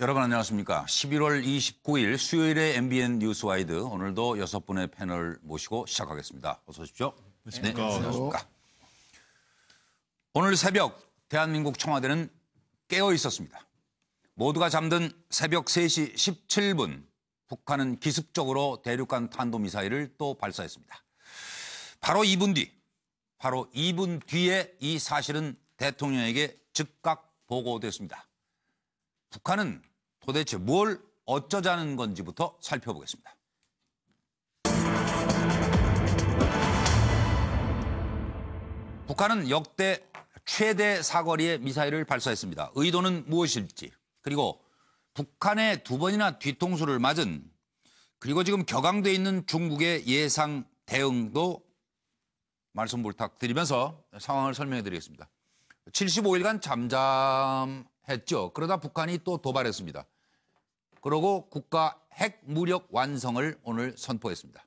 여러분 안녕하십니까. 11월 29일 수요일의 MBN 뉴스와이드 오늘도 6분의 패널 모시고 시작하겠습니다. 어서 오십시오. 네, 안녕하십니까. 오늘 새벽 대한민국 청와대는 깨어 있었습니다. 모두가 잠든 새벽 3시 17분 북한은 기습적으로 대륙간 탄도미사일을 또 발사했습니다. 바로 2분 뒤에 이 사실은 대통령에게 즉각 보고됐습니다. 북한은 도대체 뭘 어쩌자는 건지부터 살펴보겠습니다. 북한은 역대 최대 사거리의 미사일을 발사했습니다. 의도는 무엇일지, 그리고 북한의 2번이나 뒤통수를 맞은, 그리고 지금 격앙돼 있는 중국의 예상 대응도 말씀 부탁드리면서 상황을 설명해 드리겠습니다. 75일간 잠잠했죠. 그러다 북한이 또 도발했습니다. 그러고 국가 핵무력 완성을 오늘 선포했습니다.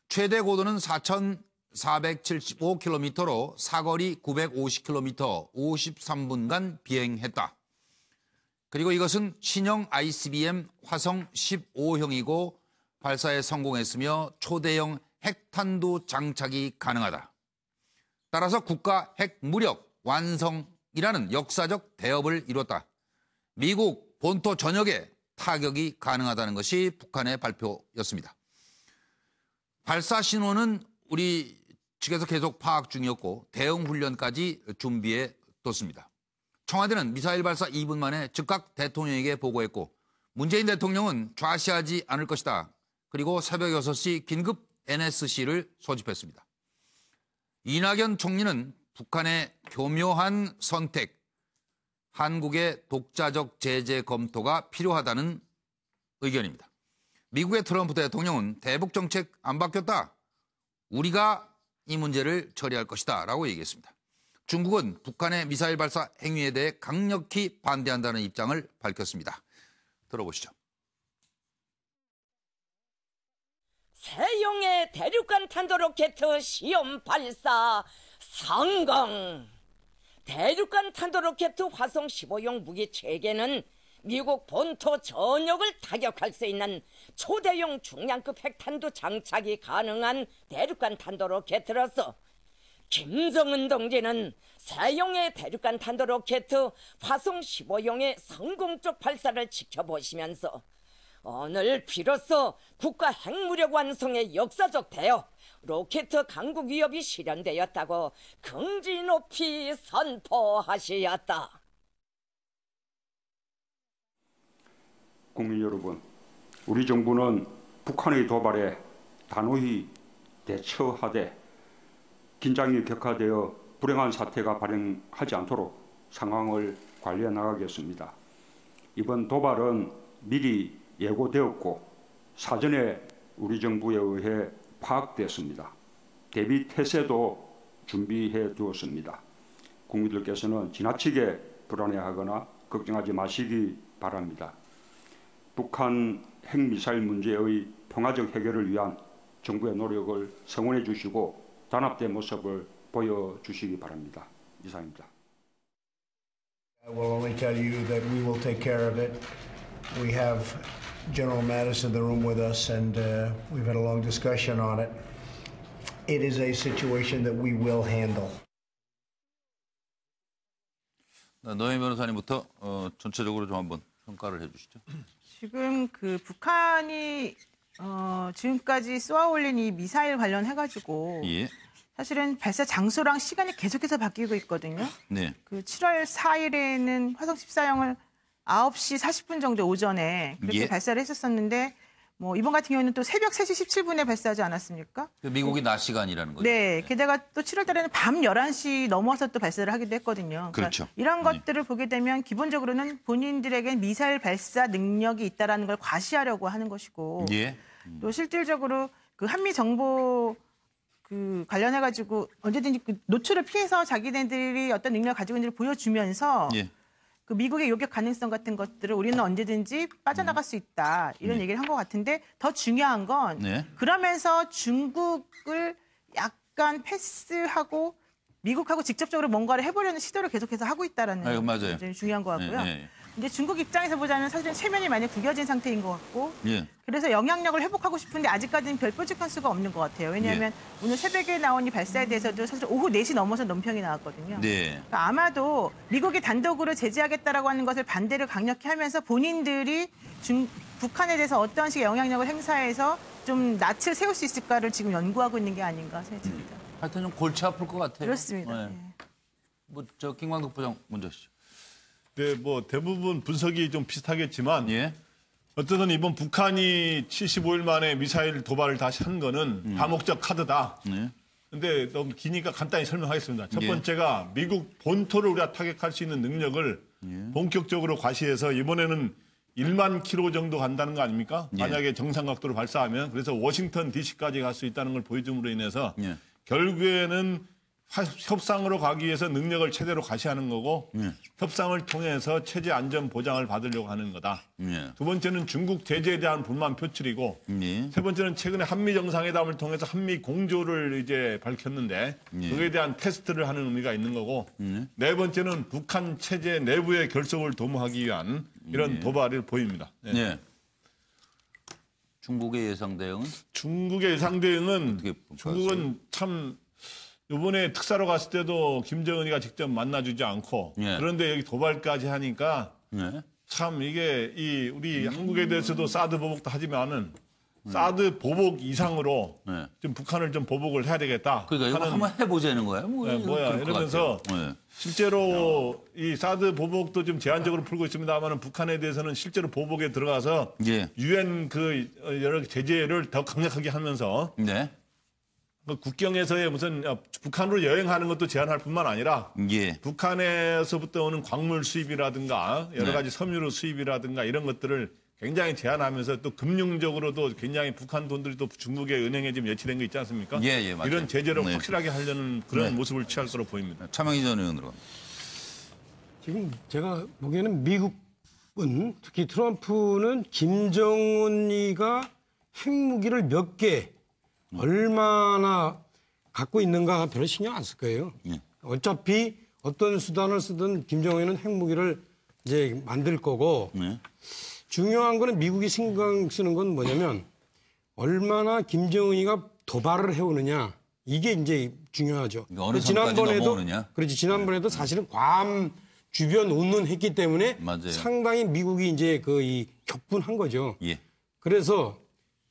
최대 고도는 4,475km로 사거리 950km 53분간 비행했다. 그리고 이것은 신형 ICBM 화성 15형이고 발사에 성공했으며 초대형 핵탄두 장착이 가능하다. 따라서 국가 핵무력 완성이라는 역사적 대업을 이뤘다. 미국 본토 전역에 타격이 가능하다는 것이 북한의 발표였습니다. 발사 신호는 우리 측에서 계속 파악 중이었고 대응 훈련까지 준비해 뒀습니다. 청와대는 미사일 발사 2분 만에 즉각 대통령에게 보고했고 문재인 대통령은 좌시하지 않을 것이다. 그리고 새벽 6시 긴급 NSC를 소집했습니다. 이낙연 총리는 북한의 교묘한 선택, 한국의 독자적 제재 검토가 필요하다는 의견입니다. 미국의 트럼프 대통령은 대북 정책 안 바뀌었다. 우리가 이 문제를 처리할 것이다 라고 얘기했습니다. 중국은 북한의 미사일 발사 행위에 대해 강력히 반대한다는 입장을 밝혔습니다. 들어보시죠. 새용의 대륙간 탄도로켓 시험 발사 성공! 대륙간 탄도로켓 화성 15형 무기 체계는 미국 본토 전역을 타격할 수 있는 초대형 중량급 핵탄두 장착이 가능한 대륙간 탄도로켓으로서 김정은 동지는 새용의 대륙간 탄도로켓 화성 15형의 성공적 발사를 지켜보시면서 오늘 비로소 국가 핵무력 완성의 역사적 대업, 로켓 강국 위협이 실현되었다고 긍지 높이 선포하시었다. 국민 여러분, 우리 정부는 북한의 도발에 단호히 대처하되 긴장이 격화되어 불행한 사태가 발생하지 않도록 상황을 관리해 나가겠습니다. 이번 도발은 미리 예고되었고 사전에 우리 정부에 의해 파악됐습니다. 대비 태세도 준비해 두었습니다. 국민들께서는 지나치게 불안해하거나 걱정하지 마시기 바랍니다. 북한 핵미사일 문제의 평화적 해결을 위한 정부의 노력을 성원해 주시고 단합된 모습을 보여주시기 바랍니다. 이상입니다. I will only tell you that we will take care of it. We have General Mattis in the room with us, and we've had a long discussion on it. It is a situation that we will handle. 노영 변호사님부터 전체적으로 좀 한번 평가를 해주시죠. 지금 그 북한이 지금까지 쏘아올린 이 미사일 관련해가지고 예. 사실은 발사 장소랑 시간이 계속해서 바뀌고 있거든요. 네. 그 7월 4일에는 화성 14형을 9시 40분 정도 오전에 그렇게 예. 발사를 했었었는데 뭐 이번 같은 경우는 또 새벽 3시 17분에 발사하지 않았습니까? 미국이 낮 시간이라는 거죠. 네. 게다가 또 7월 달에는 밤 11시 넘어서 또 발사를 하기도 했거든요. 그렇죠. 그러니까 이런 것들을 보게 되면 기본적으로는 본인들에게 미사일 발사 능력이 있다라는 걸 과시하려고 하는 것이고 예. 또 실질적으로 그 한미 정보 그 관련해가지고 언제든지 그 노출을 피해서 자기네들이 어떤 능력을 가지고 있는지를 보여주면서 예. 그 미국의 요격 가능성 같은 것들을 우리는 언제든지 빠져나갈 수 있다. 이런 얘기를 한 것 같은데 더 중요한 건 네. 그러면서 중국을 약간 패스하고 미국하고 직접적으로 뭔가를 해보려는 시도를 계속해서 하고 있다는 맞아요. 점이 중요한 것 같고요. 네, 네. 이제 중국 입장에서 보자면 사실은 체면이 많이 구겨진 상태인 것 같고 예. 그래서 영향력을 회복하고 싶은데 아직까지는 별 뾰족한 수가 없는 것 같아요. 왜냐하면 오늘 새벽에 나온 이 발사에 대해서도 사실 오후 4시 넘어서 논평이 나왔거든요. 네. 그러니까 아마도 미국이 단독으로 제재하겠다라고 하는 것을 반대를 강력히 하면서 본인들이 북한에 대해서 어떠한 식의 영향력을 행사해서 좀 낯을 세울 수 있을까를 지금 연구하고 있는 게 아닌가 생각합니다. 하여튼 좀 골치 아플 것 같아요. 그렇습니다. 네. 예. 뭐저 김광덕 부장 먼저 하시죠. 네, 뭐 대부분 분석이 좀 비슷하겠지만 예. 어쨌든 이번 북한이 75일 만에 미사일 도발을 다시 한 거는 다목적 카드다. 네. 근데 너무 기니까 간단히 설명하겠습니다. 첫 예. 번째가 미국 본토를 우리가 타격할 수 있는 능력을 본격적으로 과시해서 이번에는 1만 킬로 정도 간다는 거 아닙니까? 예. 만약에 정상 각도로 발사하면 그래서 워싱턴 DC까지 갈 수 있다는 걸 보여줌으로 인해서 예. 결국에는 협상으로 가기 위해서 능력을 최대로 과시하는 거고 협상을 통해서 체제 안전 보장을 받으려고 하는 거다. 예. 두 번째는 중국 제재에 대한 불만 표출이고 예. 세 번째는 최근에 한미 정상회담을 통해서 한미 공조를 이제 밝혔는데 그에 대한 테스트를 하는 의미가 있는 거고 네 번째는 북한 체제 내부의 결속을 도모하기 위한 이런 도발을 보입니다. 네. 예. 중국의 예상 대응은 중국의 예상 대응은 어떻게 평가하세요? 중국은 참 이번에 특사로 갔을 때도 김정은이가 직접 만나주지 않고 예. 그런데 여기 도발까지 하니까 예. 참 이게 우리 한국에 대해서도 사드 보복도 하지만은 사드 보복 이상으로 예. 좀 북한을 좀 보복을 해야 되겠다. 그러니까 이거 하는 한번 해보자는 거예요. 뭐 네, 뭐야 그럴 것 이러면서 같아요. 예. 실제로 이 사드 보복도 좀 제한적으로 풀고 있습니다만은 북한에 대해서는 실제로 보복에 들어가서 예. 유엔 그 여러 제재를 더 강력하게 하면서 네. 그 국경에서의 무슨 북한으로 여행하는 것도 제한할 뿐만 아니라 예. 북한에서부터 오는 광물 수입이라든가 여러 네. 가지 섬유로 수입이라든가 이런 것들을 굉장히 제한하면서 또 금융적으로도 굉장히 북한 돈들이 또 중국의 은행에 지금 예치된 거 있지 않습니까? 예, 예, 맞아요. 이런 제재를 네. 확실하게 하려는 그런 네. 모습을 취할 거로 보입니다. 차명희 전 의원으로. 지금 제가 보기에는 미국은 특히 트럼프는 김정은이가 핵무기를 몇 개 얼마나 갖고 있는가 별로 신경 안 쓸 거예요. 예. 어차피 어떤 수단을 쓰든 김정은은 핵무기를 이제 만들 거고 네. 중요한 거는 미국이 신경 쓰는 건 뭐냐면 얼마나 김정은이가 도발을 해오느냐 이게 이제 중요하죠. 그러니까 어느 선까지 넘어오느냐. 그렇지 지난번에도 사실은 괌 주변 운운했기 때문에 맞아요. 상당히 미국이 이제 이 격분한 거죠. 예. 그래서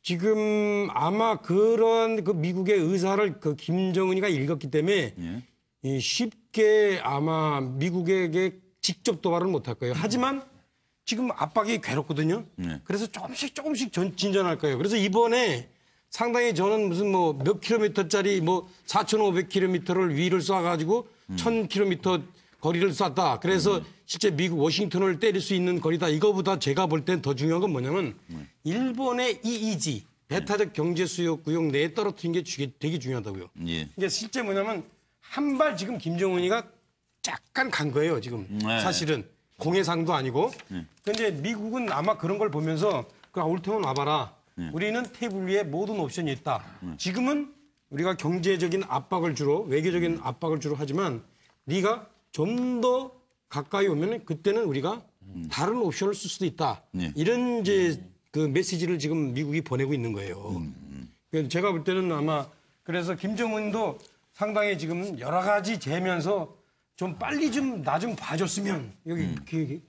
지금 아마 그런 그 미국의 의사를 그 김정은이가 읽었기 때문에 예. 이 쉽게 아마 미국에게 직접 도발은 못할 거예요. 하지만 지금 압박이 괴롭거든요. 그래서 조금씩 진전할 거예요. 그래서 이번에 상당히 저는 무슨 뭐 몇 킬로미터짜리 뭐 4,500km를 위를 쏴가지고 1,000km 거리를 쐈다. 그래서 실제 미국 워싱턴을 때릴 수 있는 거리다. 이거보다 제가 볼 땐 더 중요한 건 뭐냐면 일본의 EEZ, 배타적 경제 수요 구역 내에 떨어뜨린 게 되게 중요하다고요. 예. 이게 실제 뭐냐면 한 발 지금 김정은이가 약간 간 거예요. 지금 네. 사실은 공해상도 아니고. 그런데 미국은 아마 그런 걸 보면서 올 테면 와봐라. 우리는 테이블 위에 모든 옵션이 있다. 지금은 우리가 경제적인 압박을 주로 외교적인 압박을 주로 하지만 네가 좀 더 가까이 오면 그때는 우리가 다른 옵션을 쓸 수도 있다. 네. 이런 이제 그 메시지를 지금 미국이 보내고 있는 거예요. 그래서 제가 볼 때는 아마 그래서 김정은도 상당히 지금 여러 가지 재면서 좀 빨리 좀 나 좀 봐줬으면 여기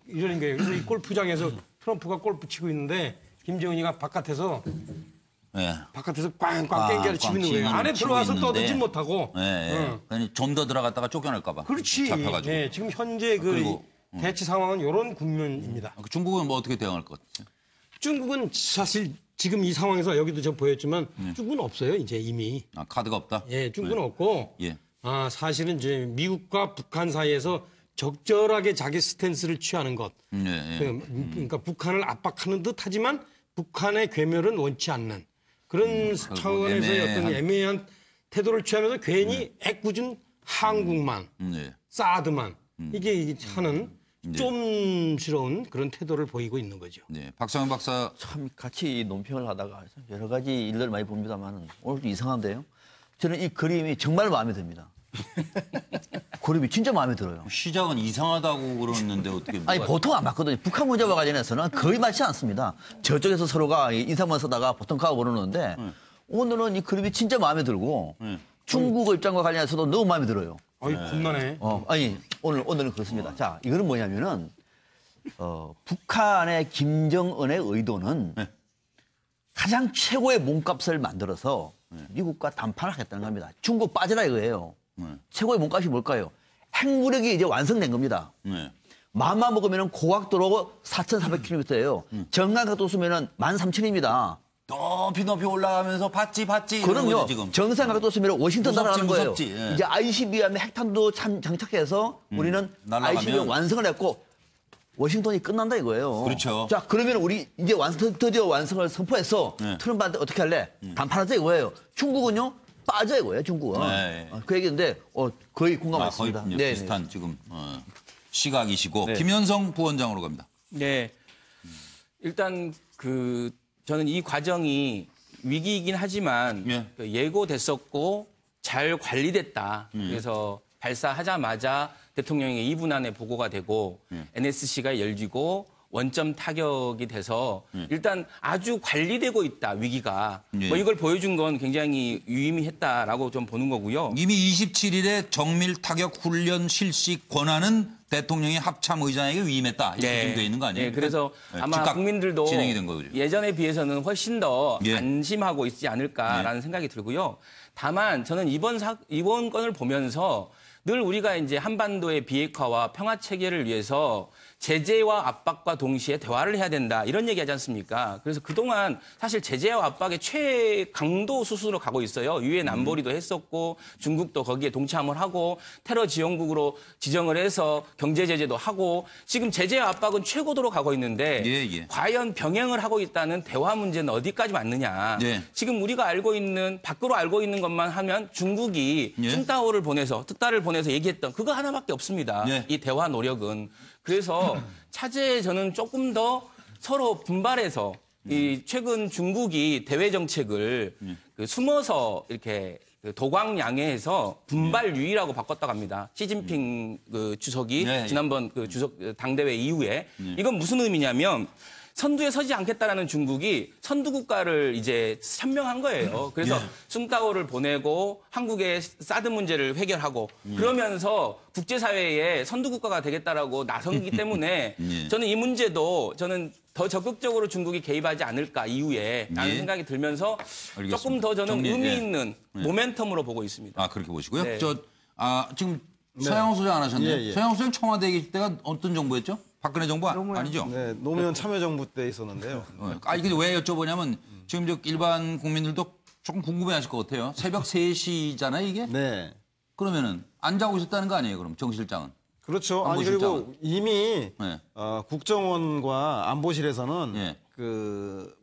이러는 거예요. 그래서 이 골프장에서 트럼프가 골프 치고 있는데 김정은이가 바깥에서 예. 꽝꽝 땡겨를 치고 있는 거예요. 안에 들어와서 떠들지 못하고. 예. 예. 그러니 좀 더 들어갔다가 쫓겨날까봐. 그렇지. 잡혀가지고. 네, 지금 현재 그리고, 대치 상황은 이런 국면입니다. 중국은 뭐 어떻게 대응할 것 같아요? 중국은 사실 지금 이 상황에서 여기도 좀 보였지만 중국은 없어요. 이제 이미. 아, 카드가 없다? 예, 중국은 없고. 예. 사실은 이제 미국과 북한 사이에서 적절하게 자기 스탠스를 취하는 것. 예. 그러니까 북한을 압박하는 듯하지만 북한의 괴멸은 원치 않는 그런 차원에서의 어떤 애매한 태도를 취하면서 괜히 애꿎은 한국만, 예. 사드만 이게 하는 좀스러운 그런 태도를 보이고 있는 거죠. 네. 박상현 박사. 참 같이 논평을 하다가 여러 가지 일들을 많이 봅니다만 오늘도 이상한데요. 저는 이 그림이 정말 마음에 듭니다. 그룹이 진짜 마음에 들어요. 시작은 이상하다고 그러는데 어떻게 아니 누가- 보통 안 맞거든요. 북한 문제와 관련해서는 거의 맞지 않습니다. 저쪽에서 서로가 인사만 쓰다가 보통 가고 그러는데 오늘은 이 그룹이 진짜 마음에 들고 중국 입장과 관련해서도 너무 마음에 들어요. 아이 겁나네. 아니 오늘은 그렇습니다. 자 이거는 뭐냐면은 북한의 김정은의 의도는 가장 최고의 몸값을 만들어서 미국과 담판을 하겠다는 겁니다. 중국 빠지라 이거예요. 최고의 몸값이 뭘까요? 핵무력이 이제 완성된 겁니다. 마음만 먹으면 고각도로 4,400km예요. 정강각도 쏘면은 13,000입니다. 높이 올라가면서 봤지 이러는 그럼요. 거지, 지금. 정상각도 쏘면 워싱턴 날아가는 거예요. 무섭지. 예. 이제 ICBM의 핵탄도 장착해서 우리는 날아가면. ICBM 완성을 했고 워싱턴이 끝난다 이거예요. 그렇죠. 자 그러면 우리 이제 드디어 완성을 선포했어. 트럼프한테 어떻게 할래? 담판하자 이거예요. 중국은요? 빠져 이거예요. 중국은. 네. 그 얘기인데 거의 공감 거의 맞습니다. 비슷한 지금 시각이시고 네. 김현성 부원장으로 갑니다. 네. 일단 저는 이 과정이 위기이긴 하지만 예. 예고됐었고 잘 관리됐다. 그래서 발사하자마자 대통령에게 2분 안에 보고가 되고 NSC가 열리고 원점 타격이 돼서 일단 아주 관리되고 있다 위기가. 예. 뭐 이걸 보여준 건 굉장히 유의미했다라고 좀 보는 거고요. 이미 27일에 정밀 타격 훈련 실시 권한은 대통령이 합참 의장에게 위임했다. 이렇게 지금 돼 있는 거 아니에요? 네, 그래서 네, 아마 즉각 국민들도 진행이 된 거죠. 예전에 비해서는 훨씬 더 예. 안심하고 있지 않을까라는 생각이 들고요. 다만 저는 이번 건을 보면서 늘 우리가 이제 한반도의 비핵화와 평화 체계를 위해서 제재와 압박과 동시에 대화를 해야 된다 이런 얘기하지 않습니까? 그래서 그동안 사실 제재와 압박의 최강도 수순으로 가고 있어요. 유엔 안보리도 했었고 중국도 거기에 동참을 하고 테러 지원국으로 지정을 해서 경제 제재도 하고 지금 제재와 압박은 최고도로 가고 있는데 예. 과연 병행을 하고 있다는 대화 문제는 어디까지 맞느냐? 예. 지금 우리가 밖으로 알고 있는 것만 하면 중국이 예. 춘따오를 보내서 특따를 보내서 얘기했던 그거 하나밖에 없습니다. 예. 이 대화 노력은. 그래서 차제에 저는 조금 더 서로 분발해서 이 최근 중국이 대외 정책을 숨어서 이렇게 도광양해해서 분발 유의라고 바꿨다고 합니다. 시진핑 주석이 네. 지난번 주석 당대회 이후에 이건 무슨 의미냐면 선두에 서지 않겠다라는 중국이 선두 국가를 이제 천명한 거예요. 그래서 숭따오를 보내고 한국의 사드 문제를 해결하고 그러면서 국제사회에 선두 국가가 되겠다라고 나선기 때문에 저는 이 문제도 더 적극적으로 중국이 개입하지 않을까 이후에 라는 생각이 들면서 알겠습니다. 조금 더 저는 정리, 의미 예. 있는 모멘텀으로 보고 있습니다. 아 그렇게 보시고요. 네. 지금 서양호 소장 안 하셨네요. 예. 서양호 소장 청와대에 계실 때가 어떤 정부였죠? 박근혜 정부 아니죠? 네, 노무현 참여정부 때 있었는데요. 근데 왜 여쭤보냐면 지금 일반 국민들도 조금 궁금해하실 것 같아요. 새벽 3시잖아요 이게? 네. 그러면은 안 자고 있었다는 거 아니에요? 그럼 정 실장은? 그렇죠. 아니 안보실장은? 그리고 이미 네. 국정원과 안보실에서는 예.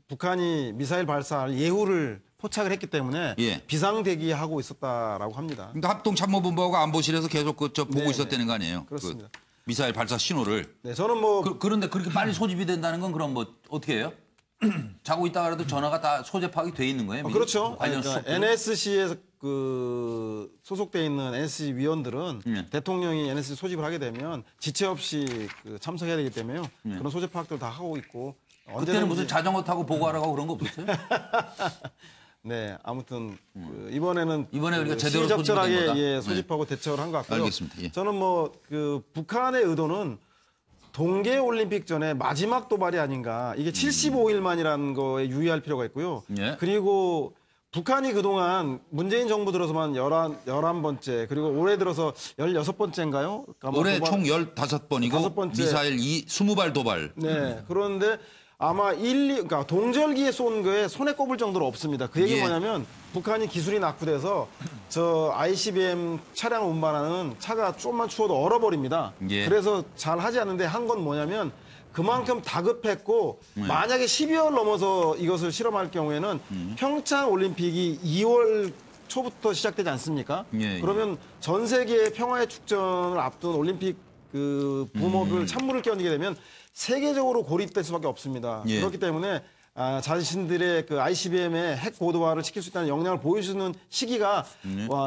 북한이 미사일 발사할 예후를 포착을 했기 때문에 예. 비상대기하고 있었다라고 합니다. 그러니까 합동참모본부하고 안보실에서 계속 보고 네, 있었다는 거 아니에요? 그렇습니다. 미사일 발사 신호를. 네, 저는 그런데 그렇게 빨리 소집이 된다는 건 그럼 뭐 어떻게 해요? 자고 있다가 그래도 전화가 다 소재 파악이 돼 있는 거예요? 미리? 그렇죠. 관련 그러니까 수석들? NSC에 소속돼 있는 NSC 위원들은 예. 대통령이 NSC 소집을 하게 되면 지체 없이 참석해야 되기 때문에요. 예. 그런 소재 파악들 다 하고 있고 그때는 무슨 자전거 타고 보고하라고 그런 거 없었어요? 네, 아무튼 이번에는 이번에 우리가 제대로 소집이 된 거다. 시적절하게 소집하고 대처를 한 것 같고요. 알겠습니다. 예. 저는 북한의 의도는 동계 올림픽 전에 마지막 도발이 아닌가. 이게 75일 만이라는 거에 유의할 필요가 있고요. 예. 그리고 북한이 그동안 문재인 정부 들어서만 11번째, 그리고 올해 들어서 16번째인가요? 올해 총 15번이고 15번째. 미사일 20발 도발. 네. 그런데 아마 그러니까 동절기에 쏜 거에 손에 꼽을 정도로 없습니다. 그 얘기 예. 뭐냐면 북한이 기술이 낙후돼서 저 ICBM 차량 운반하는 차가 좀만 추워도 얼어버립니다. 예. 그래서 잘 하지 않는데 한 건 뭐냐면 그만큼 다급했고 만약에 12월 넘어서 이것을 실험할 경우에는 평창 올림픽이 2월 초부터 시작되지 않습니까? 예, 예. 그러면 전 세계의 평화의 축전을 앞둔 올림픽 붐업을 찬물을 끼얹게 되면 세계적으로 고립될 수밖에 없습니다. 예. 그렇기 때문에 자신들의 그 ICBM의 핵 고도화를 시킬 수 있다는 역량을 보여주는 시기가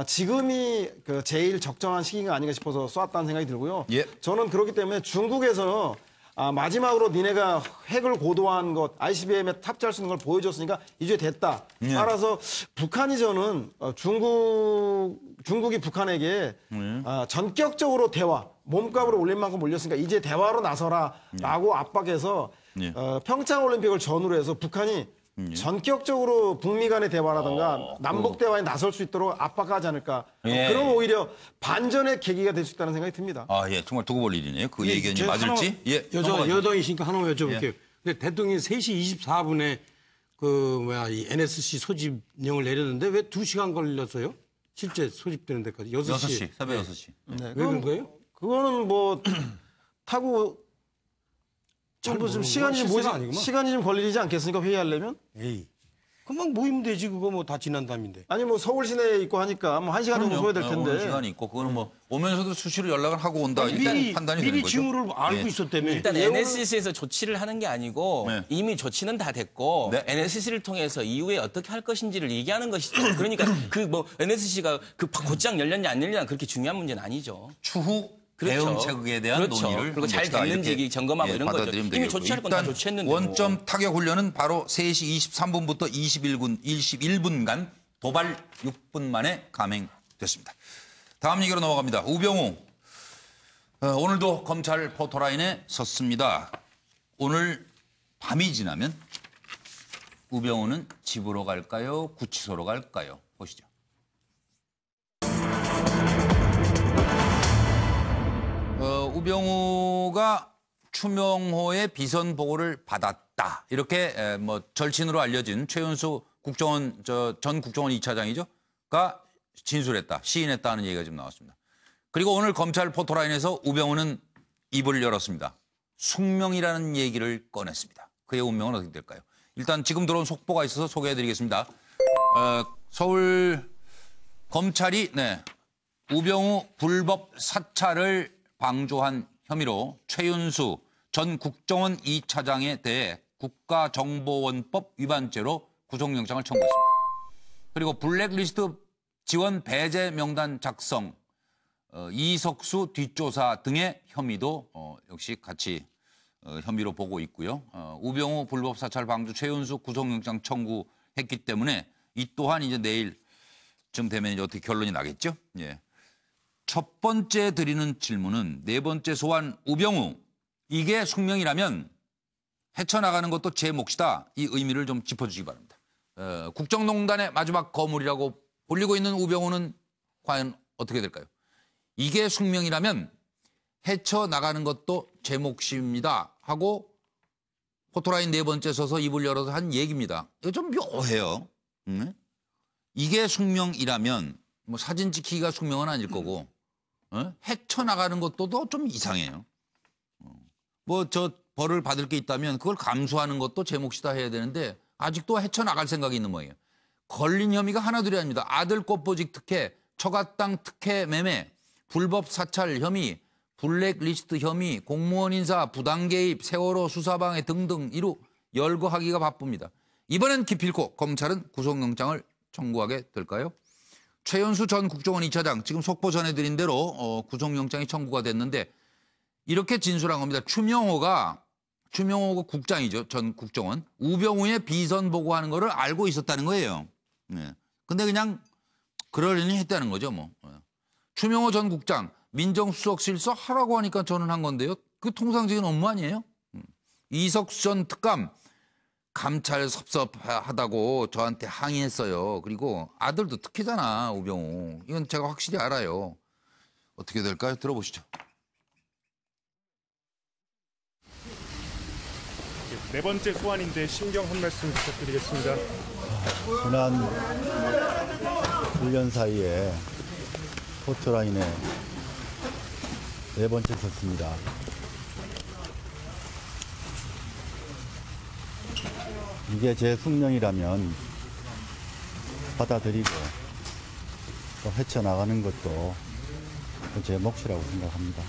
지금이 그 제일 적정한 시기가 아닌가 싶어서 쏘았다는 생각이 들고요. 예. 저는 그렇기 때문에 중국에서 마지막으로 니네가 핵을 고도화한 것, ICBM에 탑재할 수 있는 걸 보여줬으니까 이제 됐다. 예. 따라서 북한이 저는 중국이 북한에게 전격적으로 대화, 몸값을 올린 만큼 올렸으니까 이제 대화로 나서라라고 압박해서 평창 올림픽을 전후로 해서 북한이 전격적으로 북미 간의 대화라든가 남북 대화에 나설 수 있도록 압박하지 않을까. 그럼 오히려 반전의 계기가 될 수 있다는 생각이 듭니다. 예, 정말 두고 볼 일이네요. 그 의견이 맞을지. 여당이시니까 하나만 여쭤볼게요. 근데 대통령이 3시 24분에 이 NSC 소집령을 내렸는데 왜 2시간 걸렸어요? 실제 소집되는 데까지 6시. 새벽 6시. 네, 왜 그런 거예요? 그거는 뭐 타고 좀 시간이 좀 걸리지 않겠습니까? 회의하려면? 에이. 금방 모이면 되지. 그거 뭐 다 지난 다음인데. 아니 뭐 서울 시내에 있고 하니까 뭐 1시간 정도 소요될 텐데. 오는 시간이 있고 그거는 뭐 오면서도 수시로 연락을 하고 온다. 일단 판단이 되는 미리 거죠. 징후를 알고 있었다며. 일단 NSC에서 조치를 하는 게 아니고 이미 조치는 다 됐고 NSC를 통해서 이후에 어떻게 할 것인지를 얘기하는 것이죠. 그러니까 그 뭐 NSC가 그 곧장 열렸냐 안 열렸냐 그렇게 중요한 문제는 아니죠. 추후 대응책에 대한 논의를 그리고 잘 됐는지 점검하고 이런 거죠. 이미 조치할 건 다 조치했는데. 원점 타격 훈련은 바로 3시 23분부터 21분간 도발 6분 만에 감행됐습니다. 다음 얘기로 넘어갑니다. 우병우. 오늘도 검찰 포토라인에 섰습니다. 오늘 밤이 지나면 우병우는 집으로 갈까요? 구치소로 갈까요? 보시죠. 우병우가 추명호의 비선 보고를 받았다. 이렇게 뭐 절친으로 알려진 최윤수 국정원 전 국정원 2차장이죠.가 진술했다. 시인했다는 얘기가 지금 나왔습니다. 그리고 오늘 검찰 포토라인에서 우병우는 입을 열었습니다. 숙명이라는 얘기를 꺼냈습니다. 그의 운명은 어떻게 될까요? 일단 지금 들어온 속보가 있어서 소개해드리겠습니다. 서울 검찰이 우병우 불법 사찰을 방조한 혐의로 최윤수 전 국정원 2차장에 대해 국가정보원법 위반죄로 구속영장을 청구했습니다. 그리고 블랙리스트 지원 배제 명단 작성, 이석수 뒷조사 등의 혐의도 역시 같이 혐의로 보고 있고요. 우병우 불법 사찰 방조 최윤수 구속영장 청구했기 때문에 이 또한 이제 내일쯤 되면 이제 어떻게 결론이 나겠죠? 예. 첫 번째 드리는 질문은 네 번째 소환 우병우. 이게 숙명이라면 헤쳐나가는 것도 제 몫이다. 이 의미를 좀 짚어주시기 바랍니다. 국정농단의 마지막 거물이라고 불리고 있는 우병우는 과연 어떻게 될까요? 이게 숙명이라면 헤쳐나가는 것도 제 몫입니다. 하고 포토라인 네 번째 서서 입을 열어서 한 얘기입니다. 이거 좀 묘해요. 이게 숙명이라면 뭐 사진 찍히기가 숙명은 아닐 거고 헤쳐나가는 것도 좀 이상해요. 뭐 저 벌을 받을 게 있다면 그걸 감수하는 것도 제 몫이다 해야 되는데 아직도 헤쳐나갈 생각이 있는 모양이에요. 걸린 혐의가 하나둘이 아닙니다. 아들 꽃보직 특혜, 처가땅 특혜 매매, 불법 사찰 혐의, 블랙리스트 혐의, 공무원 인사, 부당 개입, 세월호 수사방해 등등 이루 열거하기가 바쁩니다. 이번엔 기필코 검찰은 구속영장을 청구하게 될까요? 최윤수 전 국정원 2차장 지금 속보 전해드린 대로 구속영장이 청구가 됐는데 이렇게 진술한 겁니다. 추명호가 국장이죠. 전 국정원. 우병우의 비선 보고하는 거를 알고 있었다는 거예요. 네. 근데 그냥 그러려니 했다는 거죠. 뭐. 추명호 전 국장 민정수석실서 하라고 하니까 저는 한 건데요. 그 통상적인 업무 아니에요? 이석수 전 특감 감찰 섭섭하다고 저한테 항의했어요. 그리고 아들도 특혜잖아, 우병우. 이건 제가 확실히 알아요. 어떻게 될까요? 들어보시죠. 네 번째 소환인데 심경 한 말씀 부탁드리겠습니다. 지난 1년 사이에 포토라인에 네 번째 섰습니다. 이게 제 숙명이라면 받아들이고 또 헤쳐나가는 것도 제 몫이라고 생각합니다.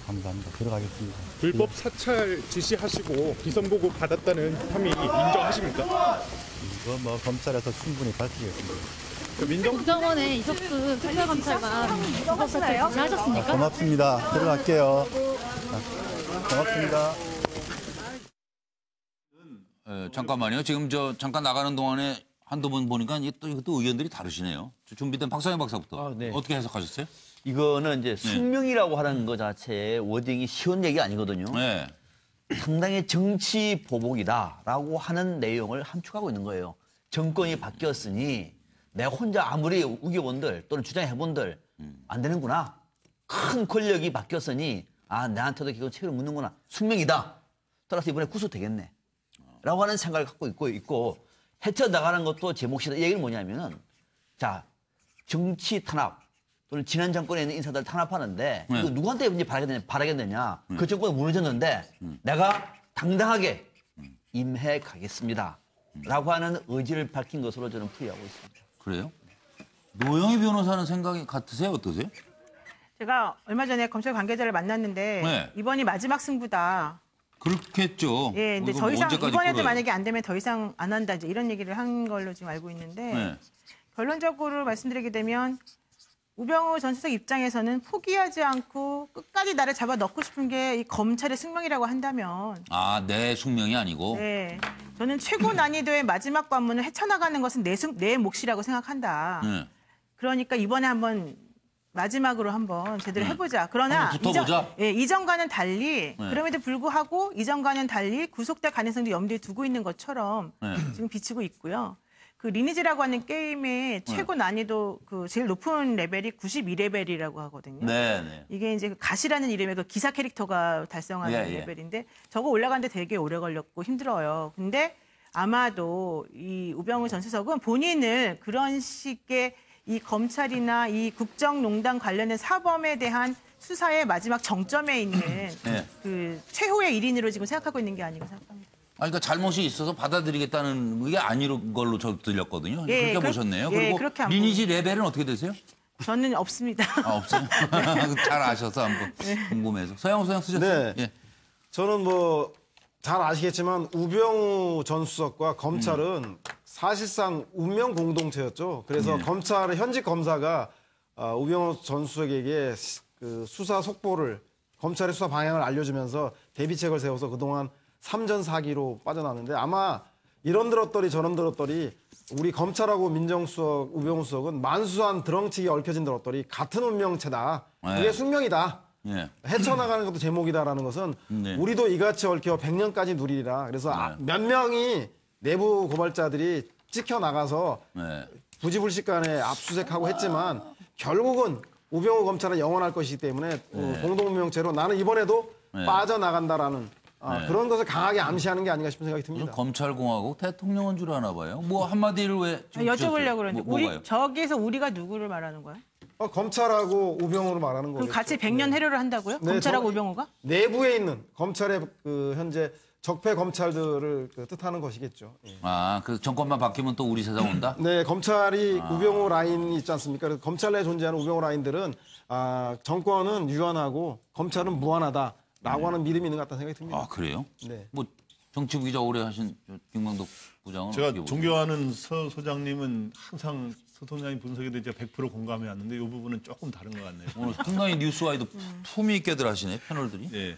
감사합니다. 들어가겠습니다. 불법 사찰 지시하시고 비선 보고 받았다는 혐의 인정하십니까? 이거 뭐 검찰에서 충분히 밝히겠습니다. 국정원의 이석수 특별검찰관 불법 사찰 지시하셨습니까? 고맙습니다. 들어갈게요. 고맙습니다. 잠깐만요. 지금 잠깐 나가는 동안에 한두 번 보니까 이것도 의견들이 다르시네요. 준비된 박상현 박사부터 네. 어떻게 해석하셨어요? 이거는 이제 숙명이라고 하는 것 자체의 워딩이 쉬운 얘기 아니거든요. 네. 상당히 정치 보복이다라고 하는 내용을 함축하고 있는 거예요. 정권이 바뀌었으니 내가 혼자 아무리 우겨본들 또는 주장해본들 안 되는구나. 큰 권력이 바뀌었으니 내한테도 결국 책임을 묻는구나. 숙명이다. 따라서 이번에 구속되겠네. 라고 하는 생각을 갖고 있고 헤쳐나가는 것도 제 몫이다. 이 얘기는 뭐냐면은 자 정치 탄압 또는 지난 정권에 있는 인사들 탄압하는데 이거 누구한테 이제 바라겠느냐. 그 정권이 무너졌는데 내가 당당하게 임해 가겠습니다. 라고 하는 의지를 밝힌 것으로 저는 풀이하고 있습니다. 그래요? 노영희 변호사는 생각이 같으세요? 어떠세요? 제가 얼마 전에 검찰 관계자를 만났는데 네. 이번이 마지막 승부다. 그렇겠죠. 예, 근데 이거 더 이상 언제까지 이번에도 끌어요? 만약에 안 되면 더 이상 안 한다 이제 이런 얘기를 한 걸로 지금 알고 있는데 네. 결론적으로 말씀드리게 되면 우병우 전 수석 입장에서는 포기하지 않고 끝까지 나를 잡아 넣고 싶은 게 이 검찰의 숙명이라고 한다면 내 숙명이 아니고. 네, 저는 최고 난이도의 마지막 관문을 헤쳐나가는 것은 내 몫이라고 생각한다. 네. 그러니까 이번에 한번 마지막으로 한번 제대로 해보자. 그러나 한번 붙어보자. 이전과는 달리 그럼에도 불구하고 이전과는 달리 구속될 가능성도 염두에 두고 있는 것처럼 지금 비치고 있고요. 그 리니지라고 하는 게임의 최고 난이도 그 제일 높은 레벨이 92레벨이라고 하거든요. 네. 이게 이제 그 가시라는 이름의 그 기사 캐릭터가 달성하는 레벨인데 저거 올라가는데 되게 오래 걸렸고 힘들어요. 근데 아마도 이 우병우 전 수석은 본인을 그런 식의 이 검찰이나 이 국정농단 관련된 사범에 대한 수사의 마지막 정점에 있는 그 최후의 일인으로 지금 생각하고 있는 게 아닌가 생각합니다. 그러니까 잘못이 있어서 받아들이겠다는 게 아닌 걸로 저 들렸거든요. 그렇게 보셨네요. 그리고 그렇게 안 리니지 레벨은 어떻게 되세요? 저는 없습니다. 없어요? 잘 아셔서 한번 궁금해서. 서영호 소장 쓰셨어요? 네. 저는 뭐 잘 아시겠지만 우병우 전 수석과 검찰은 사실상 운명 공동체였죠. 그래서 검찰의 현직 검사가 우병우 전 수석에게 그 수사 속보를 검찰의 수사 방향을 알려주면서 대비책을 세워서 그동안 삼전사기로 빠져나왔는데 아마 이런 들었더리 저런 들었더리 우리 검찰하고 민정수석, 우병우 수석은 만수한 드렁치기 얽혀진 들었더리 같은 운명체다. 그게 숙명이다. 헤쳐나가는 것도 제목이다라는 것은 우리도 이같이 얽혀 100년까지 누리리라. 그래서 몇 명이 내부 고발자들이 찍혀나가서 부지불식간에 압수수색하고 했지만 결국은 우병우 검찰은 영원할 것이기 때문에 공동운명체로 나는 이번에도 빠져나간다라는 그런 것을 강하게 암시하는 게 아닌가 싶은 생각이 듭니다. 검찰공화국 대통령인 줄 아나 봐요. 뭐 한마디를 왜 여쭤보려고 그러는데 뭐가요? 저기에서 우리가 누구를 말하는 거예요? 검찰하고 우병우를 말하는 거죠. 그럼 같이 100년 해료를 한다고요? 검찰하고 우병우가? 내부에 있는 검찰의 그 현재 적폐 검찰들을 그 뜻하는 것이겠죠. 그 정권만 바뀌면 또 우리 세상 온다? 네, 검찰이 우병우 라인이 있지 않습니까? 그래서 검찰 내에 존재하는 우병우 라인들은 정권은 유한하고 검찰은 무한하다라고 하는 믿음이 있는 것 같다는 생각이 듭니다. 그래요? 네. 뭐 정치부 기자 오래 하신 김광덕 부장은 제가 어떻게 보세요? 존경하는 서 소장님은 항상 서 소장님 분석에 대해 100% 공감해 왔는데 이 부분은 조금 다른 것 같네요. 오늘 상당히 뉴스와이드 품위 있게들 하시네, 패널들이. 네.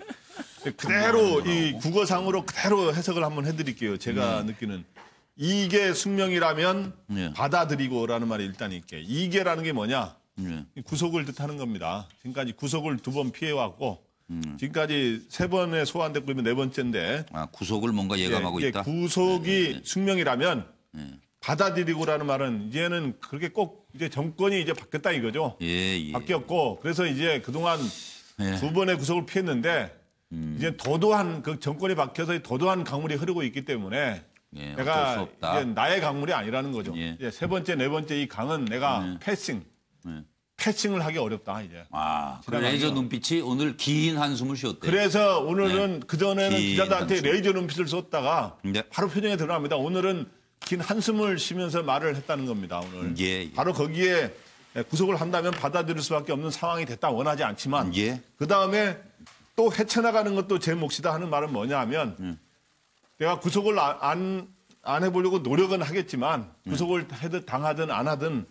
그대로 이 국어상으로 그대로 해석을 한번 해드릴게요. 제가 느끼는 이게 숙명이라면 받아들이고라는 말이 일단 있게 이게라는 게 뭐냐? 구속을 뜻하는 겁니다. 지금까지 구속을 2번 피해왔고 지금까지 3번에 소환됐고 이번 4번째인데 구속을 뭔가 예감하고 있다. 구속이 숙명이라면 받아들이고라는 말은 이제는 그렇게 꼭 이제 정권이 이제 바뀌었다 이거죠. 바뀌었고 그래서 이제 그동안 2번의 구속을 피했는데 이제 도도한 그 정권이 바뀌어서 도도한 강물이 흐르고 있기 때문에 내가 이제 나의 강물이 아니라는 거죠. 이제 3번째, 4번째 이 강은 내가 패싱을 하기 어렵다 이제. 그 레이저 눈빛이 오늘 긴 한숨을 쉬었대요. 그래서 오늘은 그전에는 기자들한테 레이저 눈빛을 쏟다가 바로 표정에 드러납니다. 오늘은 긴 한숨을 쉬면서 말을 했다는 겁니다. 오늘. 바로 거기에 구속을 한다면 받아들일 수밖에 없는 상황이 됐다 원하지 않지만 그다음에 또 헤쳐나가는 것도 제 몫이다 하는 말은 뭐냐 하면 내가 구속을 안 해보려고 노력은 하겠지만 구속을 당하든 안 하든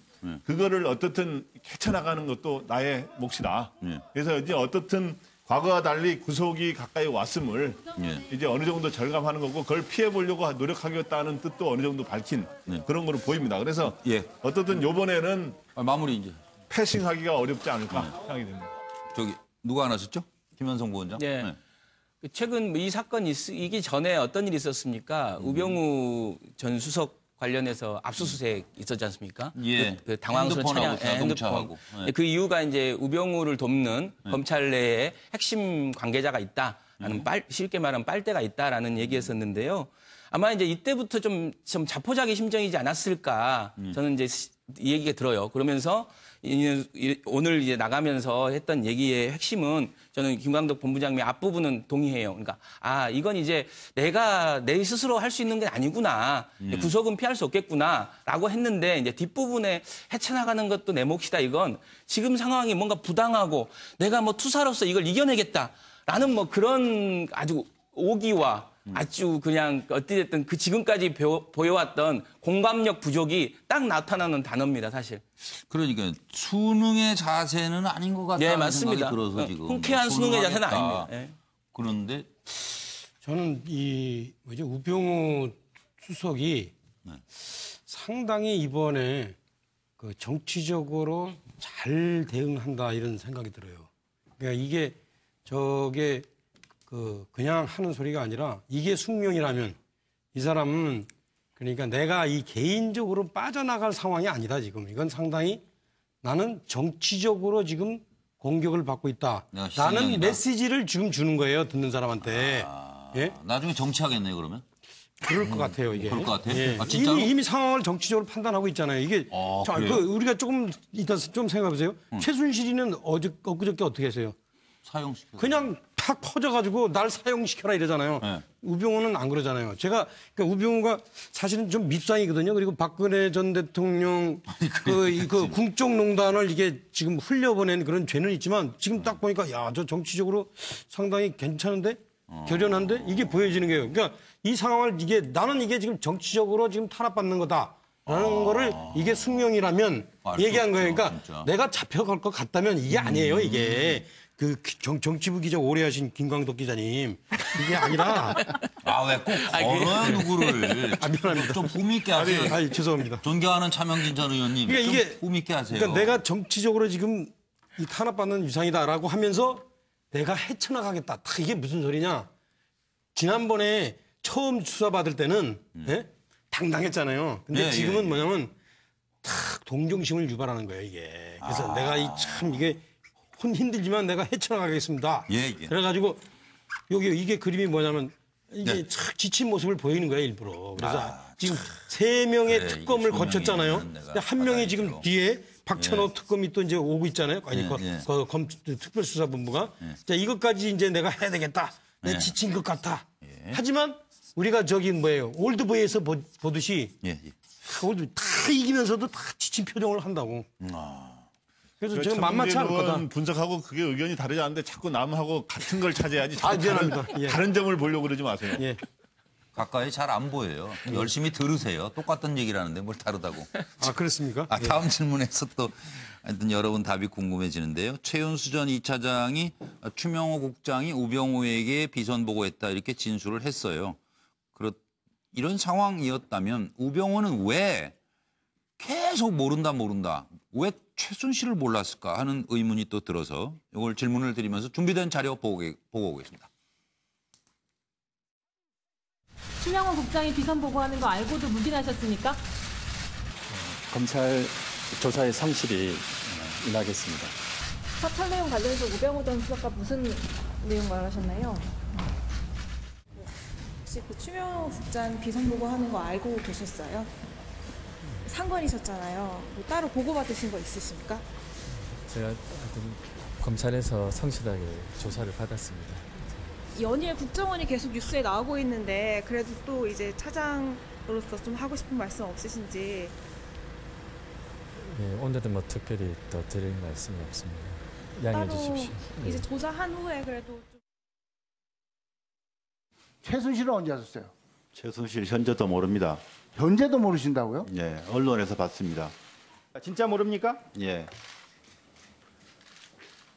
그거를 어떻든 헤쳐나가는 것도 나의 몫이다. 그래서 이제 어떻든 과거와 달리 구속이 가까이 왔음을 이제 어느 정도 절감하는 거고 그걸 피해보려고 노력하겠다는 뜻도 어느 정도 밝힌 그런 거로 보입니다. 그래서 어떻든 이번에는 마무리 이제 패싱하기가 어렵지 않을까 생각이 됩니다. 저기 누가 안 하셨죠? 김현성 부원장. 네. 최근 이 사건이 있기 전에 어떤 일이 있었습니까? 우병우 전 수석 관련해서 압수수색 있었지 않습니까? 예. 그 당황스러운 차량, 자동차하고. 핸드폰. 그 이유가 이제 우병우를 돕는 검찰 내에 핵심 관계자가 있다라는 쉽게 말하면 빨대가 있다라는 얘기였었는데요. 아마 이제 이때부터 좀 자포자기 심정이지 않았을까 저는 이제 이 얘기가 들어요. 그러면서 오늘 이제 나가면서 했던 얘기의 핵심은 저는 김광덕 본부장님의 앞부분은 동의해요. 그러니까 이건 이제 내가 내 스스로 할 수 있는 게 아니구나. 구속은 피할 수 없겠구나라고 했는데 이제 뒷부분에 헤쳐나가는 것도 내 몫이다. 이건 지금 상황이 뭔가 부당하고 내가 뭐 투사로서 이걸 이겨내겠다라는 뭐 그런 아주 오기와 아주 그냥 어찌됐든 그 지금까지 보여왔던 공감력 부족이 딱 나타나는 단어입니다, 사실. 그러니까 수능의 자세는 아닌 것 같다는 맞습니다. 생각이 들어서 지금. 흔쾌한 수능의 자세는 아닙니다. 그런데 저는 우병우 수석이 상당히 이번에 그 정치적으로 잘 대응한다 이런 생각이 들어요. 그러니까 이게 그냥 하는 소리가 아니라 이게 숙명이라면 이 사람은 그러니까 내가 이 개인적으로 빠져나갈 상황이 아니다 지금. 이건 상당히 나는 정치적으로 지금 공격을 받고 있다. 라는 메시지를 지금 주는 거예요. 듣는 사람한테. 예? 나중에 정치하겠네요 그러면? 그럴 것 같아요 이게. 그럴 것 같아요? 예. 진짜로? 이미 상황을 정치적으로 판단하고 있잖아요. 이게 우리가 조금 이따 좀 생각해 보세요. 최순실이는 엊그저께 어떻게 했어요? 사형시켜. 그냥 탁 퍼져가지고 날 사형시켜라 이러잖아요. 우병우는 안 그러잖아요. 그러니까 우병우가 사실은 좀 밉상이거든요. 그리고 박근혜 전 대통령 그 궁정농단을 이게 지금 흘려보낸 그런 죄는 있지만 지금 딱 보니까 저 정치적으로 상당히 괜찮은데? 결연한데? 이게 보여지는 거예요. 그러니까 이 상황을 나는 이게 지금 정치적으로 지금 탄압받는 거다. 라는 거를 이게 숙명이라면 얘기한 거예요. 그러니까 진짜. 내가 잡혀갈 것 같다면 이게 아니에요, 이게. 그 정치부 기자 오래 하신 김광덕 기자님. 이게 아니라. 왜 꼭 걸어요, 누구를. 미안합니다. 좀 품있게 하세요. 죄송합니다. 존경하는 차명진 전 의원님. 그러니까 이게 품있게 하세요. 그러니까 내가 정치적으로 지금 이 탄압받는 유상이다라고 하면서 내가 헤쳐나가겠다. 이게 무슨 소리냐. 지난번에 처음 수사받을 때는 당당했잖아요. 근데 지금은 뭐냐면 탁 동정심을 유발하는 거예요, 이게. 그래서 내가 이게 힘들지만 내가 헤쳐나가겠습니다. 그래가지고 이게 그림이 뭐냐면 이게 착 지친 모습을 보이는 거예요, 일부러. 그래서 지금 3명의 특검을 거쳤잖아요. 근데 한 명이 지금 뒤에 박찬호 특검이 또 이제 오고 있잖아요. 아니, 특별수사본부가. 자, 이것까지 이제 내가 해야 되겠다. 내가 지친 것 같아. 하지만 우리가 올드보이에서 보듯이 다 이기면서도 다 지친 표정을 한다고. 그래서 지금 만만치 않을 거다. 분석하고 그게 의견이 다르지 않은데 자꾸 남하고 같은 걸 찾아야지. 미안합니다. 다른 점을 보려고 그러지 마세요. 가까이 잘 안 보여요. 열심히 들으세요. 똑같은 얘기를 하는데 뭘 다르다고. 그렇습니까? 다음 질문에서 또 하여튼 여러분 답이 궁금해지는데요. 최윤수 전 2차장이 추명호 국장이 우병우에게 비선 보고했다 이렇게 진술을 했어요. 이런 상황이었다면 우병우는 왜 계속 모른다 왜 최순실을 몰랐을까 하는 의문이 또 들어서 이걸 질문을 드리면서 준비된 자료 보고 오겠습니다. 추명호 국장이 비선 보고하는 거 알고도 묵인하셨습니까? 검찰 조사의 성실히 임하겠습니다. 사찰 내용 관련해서 우병우 전 수석과 무슨 내용 말하셨나요? 혹시 그 추명호 국장 비선 보고하는 거 알고 계셨어요? 상관이셨잖아요. 따로 보고받으신 거 있으십니까? 제가 하여튼 검찰에서 성실하게 조사를 받았습니다. 연일 국정원이 계속 뉴스에 나오고 있는데 그래도 또 이제 차장으로서 좀 하고 싶은 말씀 없으신지. 오늘은 뭐 특별히 또 드릴 말씀이 없습니다. 양해해 주십시오. 이제 조사한 후에 그래도 좀 최순실은 언제 하셨어요? 최순실 현재도 모릅니다. 현재도 모르신다고요? 예, 언론에서 봤습니다. 진짜 모릅니까? 예.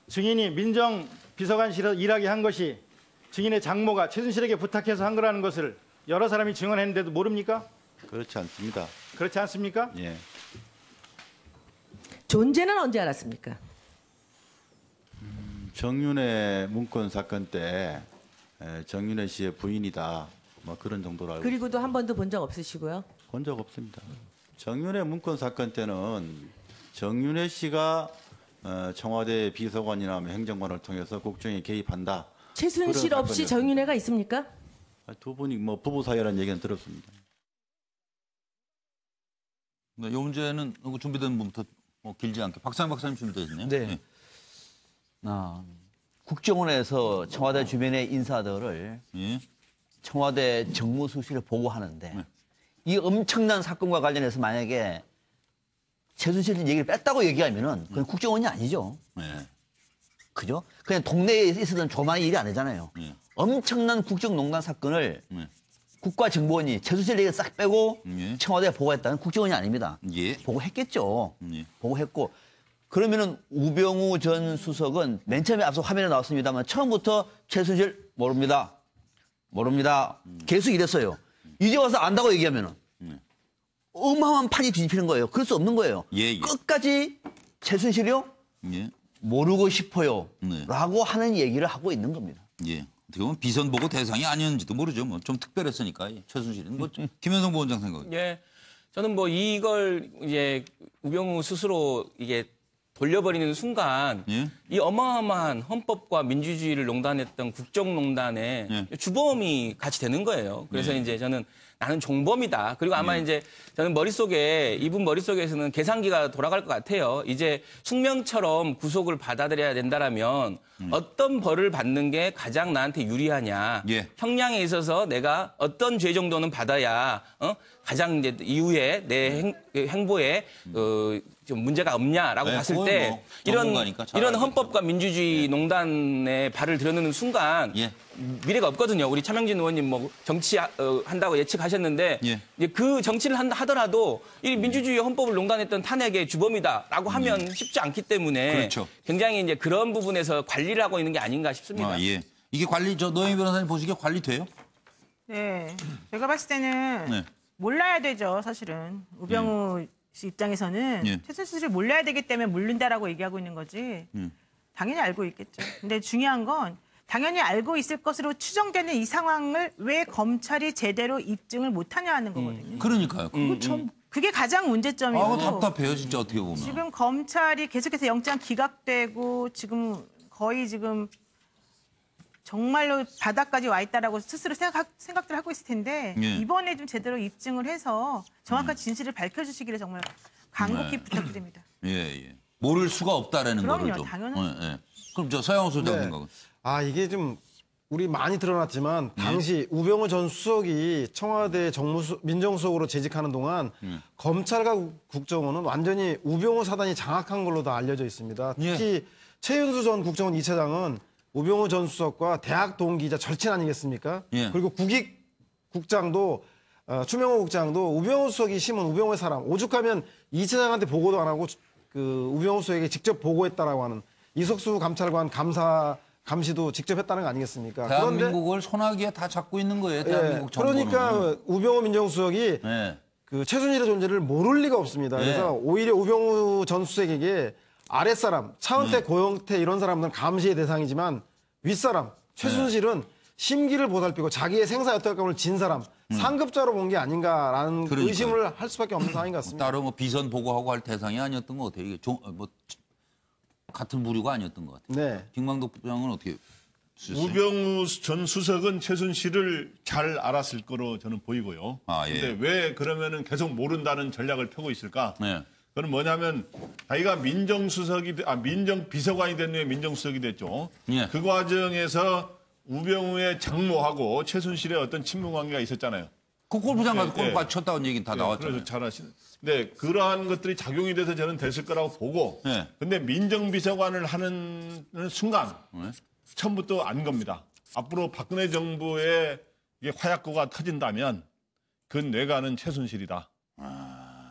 증인이 민정비서관실에서 일하게 한 것이 증인의 장모가 최순실에게 부탁해서 한 거라는 것을 여러 사람이 증언했는데도 모릅니까? 그렇지 않습니다. 그렇지 않습니까? 예. 존재는 언제 알았습니까? 정윤회 문건 사건 때 정윤회 씨의 부인이다. 뭐 그런 정도로 알고 그리고도 한 번도 본 적 없으시고요? 본 적 없습니다. 정윤회 문건 사건 때는 정윤회 씨가 청와대 비서관이나 행정관을 통해서 국정에 개입한다. 최순실 그런 없이 사건이었습니다. 정윤회가 있습니까? 두 분이 뭐 부부 사이라는 얘기는 들었습니다. 네, 이 문제는 준비된 부분부터 길지 않게 박상현 박사님 준비되어 있네요. 네. 국정원에서 청와대 주변의 인사들을 청와대 정무수실에 보고하는데 이 엄청난 사건과 관련해서 만약에 최순실 얘기를 뺐다고 얘기하면은 그건 국정원이 아니죠. 그죠? 그냥 동네에 있었던 조만한 일이 아니잖아요. 엄청난 국정농단 사건을 국가정보원이 최순실 얘기를 싹 빼고 청와대에 보고했다는 국정원이 아닙니다. 보고했겠죠. 보고했고 그러면은 우병우 전 수석은 맨 처음에 앞서 화면에 나왔습니다만 처음부터 최순실 모릅니다. 계속 이랬어요. 이제 와서 안다고 얘기하면은 어마어마한 판이 뒤집히는 거예요. 그럴 수 없는 거예요. 끝까지 최순실이요? 모르고 싶어요. 라고 하는 얘기를 하고 있는 겁니다. 예. 어떻게 보면 비선 보고 대상이 아니었는지도 모르죠. 뭐 좀 특별했으니까 최순실은. 뭐 김현성 부원장 생각. 예. 저는 뭐 이걸 이제 우병우 스스로 이게 돌려버리는 순간 이 어마어마한 헌법과 민주주의를 농단했던 국정농단에 주범이 같이 되는 거예요. 그래서 이제 저는 나는 종범이다. 그리고 아마 이제 저는 이분 머릿속에서는 계산기가 돌아갈 것 같아요. 이제 숙명처럼 구속을 받아들여야 된다라면 어떤 벌을 받는 게 가장 나한테 유리하냐. 형량에 있어서 내가 어떤 죄 정도는 받아야 가장 이제 이후에 내 행보에 좀 문제가 없냐라고 봤을 때 뭐 이런 헌법과 민주주의 농단에 발을 들여놓는 순간 미래가 없거든요. 우리 차명진 의원님 뭐 정치 한다고 예측하셨는데 이제 그 정치를 하더라도 이 민주주의 헌법을 농단했던 탄핵의 주범이다라고 하면 쉽지 않기 때문에 그렇죠. 굉장히 이제 그런 부분에서 관리를 하고 있는 게 아닌가 싶습니다. 이게 관리 노영희 변호사님 보시기에 관리돼요? 네, 제가 봤을 때는 몰라야 되죠, 사실은. 우병우 씨 입장에서는 최순실을 몰라야 되기 때문에 모른다라고 얘기하고 있는 거지. 당연히 알고 있겠죠. 근데 중요한 건 당연히 알고 있을 것으로 추정되는 이 상황을 왜 검찰이 제대로 입증을 못하냐 하는 거거든요. 그러니까요. 그게 가장 문제점이고. 답답해요, 진짜 어떻게 보면. 지금 검찰이 계속해서 영장 기각되고 지금 거의 지금 정말로 바닥까지 와 있다라고 스스로 생각들 하고 있을 텐데 이번에 좀 제대로 입증을 해서 정확한 진실을 밝혀주시기를 정말 간곡히 부탁드립니다. 모를 수가 없다라는 그럼요, 거를 좀. 당연하죠. 그럼 서양호 소장 생각은? 이게 좀 우리 많이 드러났지만 당시 우병우 전 수석이 청와대 민정수석으로 재직하는 동안 검찰과 국정원은 완전히 우병우 사단이 장악한 걸로 다 알려져 있습니다. 특히 최윤수 전 국정원 2차장은 우병우 전 수석과 대학 동기이자 절친 아니겠습니까? 그리고 국장도 추명호 국장도 우병우 수석이 심은 우병우의 사람, 오죽하면 2차장한테 보고도 안 하고 그 우병우 수석에게 직접 보고했다라고 하는 이석수 감찰관 감시도 직접 했다는 거 아니겠습니까? 대한민국을 손아귀에 다 잡고 있는 거예요. 대한민국 정부는. 그러니까 우병우 민정수석이 그 최순실의 존재를 모를 리가 없습니다. 그래서 오히려 우병우 전 수석에게 아랫사람, 차은태, 고영태 이런 사람들은 감시의 대상이지만 윗사람, 최순실은 심기를 보살피고 자기의 생사여탈감을 진 사람, 상급자로 본 게 아닌가라는 의심을 할 수밖에 없는 상황인 것 같습니다. 따로 뭐 비선 보고하고 할 대상이 아니었던 것 같아요. 이게 같은 부류가 아니었던 것 같아요. 김광덕 부장은 어떻게 쓰셨어요? 우병우 전 수석은 최순실을 잘 알았을 거로 저는 보이고요. 근데 왜 그러면은 계속 모른다는 전략을 펴고 있을까? 그건 뭐냐면 자기가 민정비서관이 된 후에 민정수석이 됐죠. 그 과정에서 우병우의 장모하고 최순실의 어떤 친분관계가 있었잖아요. 그 골프장 가서 골프 쳤다는 얘기 다 나왔잖아요. 그래서 잘하시네. 근데 그러한 것들이 작용이 돼서 저는 됐을 거라고 보고 근데 민정비서관을 하는 순간 처음부터 안 겁니다. 앞으로 박근혜 정부의 이게 화약고가 터진다면 그건 뇌가는 최순실이다.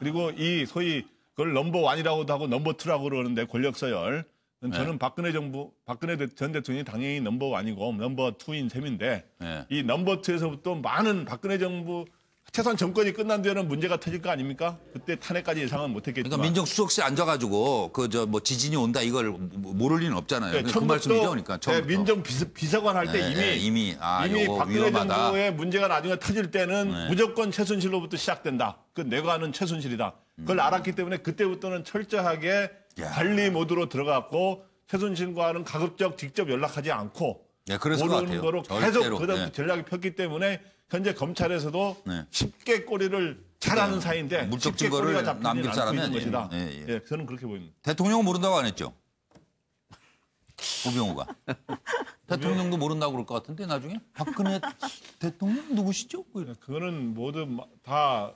그리고 이 소위 그걸 넘버1이라고도 하고 넘버2라고 그러는데 권력 서열 저는 박근혜 전 대통령이 당연히 넘버1이고 넘버2인 셈인데 이 넘버2에서부터 많은 박근혜 정부 최소한 정권이 끝난 뒤에는 문제가 터질 거 아닙니까? 그때 탄핵까지 예상은 못했겠지만. 그러니까 민정수석실에 앉아가지고 뭐 지진이 온다 이걸 모를 리는 없잖아요. 네, 그 말씀이죠, 그러니까. 민정비서관 할 때 이미 박근혜 위험하다. 정부의 문제가 나중에 터질 때는 무조건 최순실로부터 시작된다. 그 뇌관은 최순실이다. 그걸 알았기 때문에 그때부터는 철저하게 관리 모드로 들어갔고 최순실과는 가급적 직접 연락하지 않고 그래서 모르는 거로 계속 그 전략이 폈기 때문에 현재 검찰에서도 쉽게 꼬리를 잘하는 사이인데 물적 쉽게 꼬리가 증거를 잡히지 남길 않고 사람이 있는 아니에요. 것이다. 저는 그렇게 보입니다. 대통령은 모른다고 안 했죠? 우병우가. 대통령도 모른다고 그럴 것 같은데 나중에? 박근혜 대통령 누구시죠? 그거는 모두 다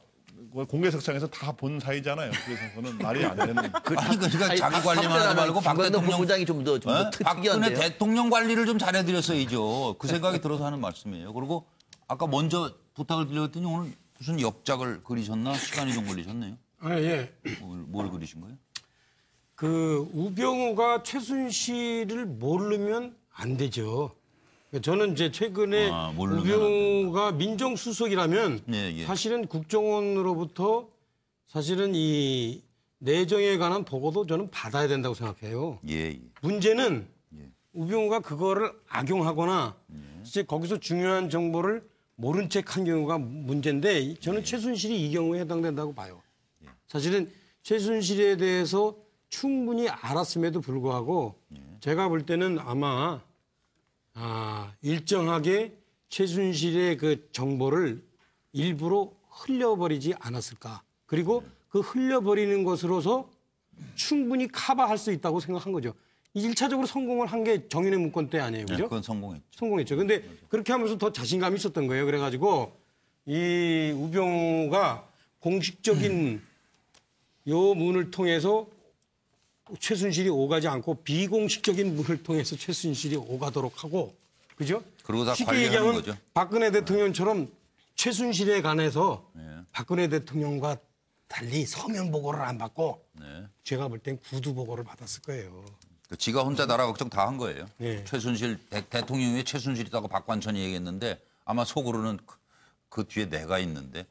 공개석상에서 다 본 사이잖아요. 그래서 그거는 말이 안 되는. 그러니까 자기 관리만 하지 말고 박근혜 본부장이 좀 더 박근혜 대통령 관리를 좀 잘해드렸어야죠. 그 생각이 들어서 하는 말씀이에요. 그리고 아까 먼저 부탁을 드렸더니 오늘 무슨 역작을 그리셨나? 시간이 좀 걸리셨네요. 예. 뭘 그리신 거예요? 그 우병우가 최순실을 모르면 안 되죠. 저는 이제 최근에 우병우가 민정수석이라면 사실은 국정원으로부터 사실은 이 내정에 관한 보고도 저는 받아야 된다고 생각해요. 문제는 우병우가 그거를 악용하거나 이제 거기서 중요한 정보를 모른 척한 경우가 문제인데 저는 최순실이 이 경우에 해당된다고 봐요. 사실은 최순실에 대해서 충분히 알았음에도 불구하고 제가 볼 때는 아마 일정하게 최순실의 그 정보를 일부러 흘려버리지 않았을까. 그리고 그 흘려버리는 것으로서 충분히 커버할 수 있다고 생각한 거죠. 1차적으로 성공을 한 게 정윤회 문건 때 아니에요. 그죠? 그건 성공했죠. 성공했죠. 근데 그렇게 하면서 더 자신감이 있었던 거예요. 그래가지고 이 우병우가 공식적인 요 문을 통해서 최순실이 오가지 않고 비공식적인 문을 통해서 최순실이 오가도록 하고, 그죠? 그리고 다 쉽게 관리하는 얘기하면 거죠. 박근혜 대통령처럼 최순실에 관해서 박근혜 대통령과 달리 서면 보고를 안 받고 제가 볼 땐 구두 보고를 받았을 거예요. 지가 혼자 나라 걱정 다 한 거예요. 최순실 대통령이 최순실이라고 박관천이 얘기했는데 아마 속으로는 그 뒤에 내가 있는데.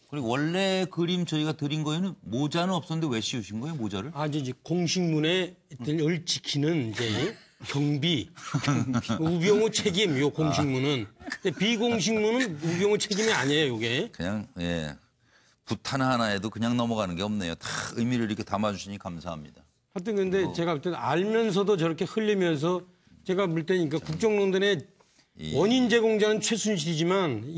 그리고 원래 그림 저희가 드린 거에는 모자는 없었는데 왜 씌우신 거예요, 모자를? 이제 공식문에 을 지키는 이제 경비, 우병우 책임, 요 공식문은. 근데 비공식문은 우병우 책임이 아니에요, 이게. 그냥, 붓 하나에도 그냥 넘어가는 게 없네요. 다 의미를 이렇게 담아주시니 감사합니다. 하여튼 근데 제가 볼 때는 알면서도 저렇게 흘리면서 제가 볼 때는 그러니까 국정농단의 원인 제공자는 최순실이지만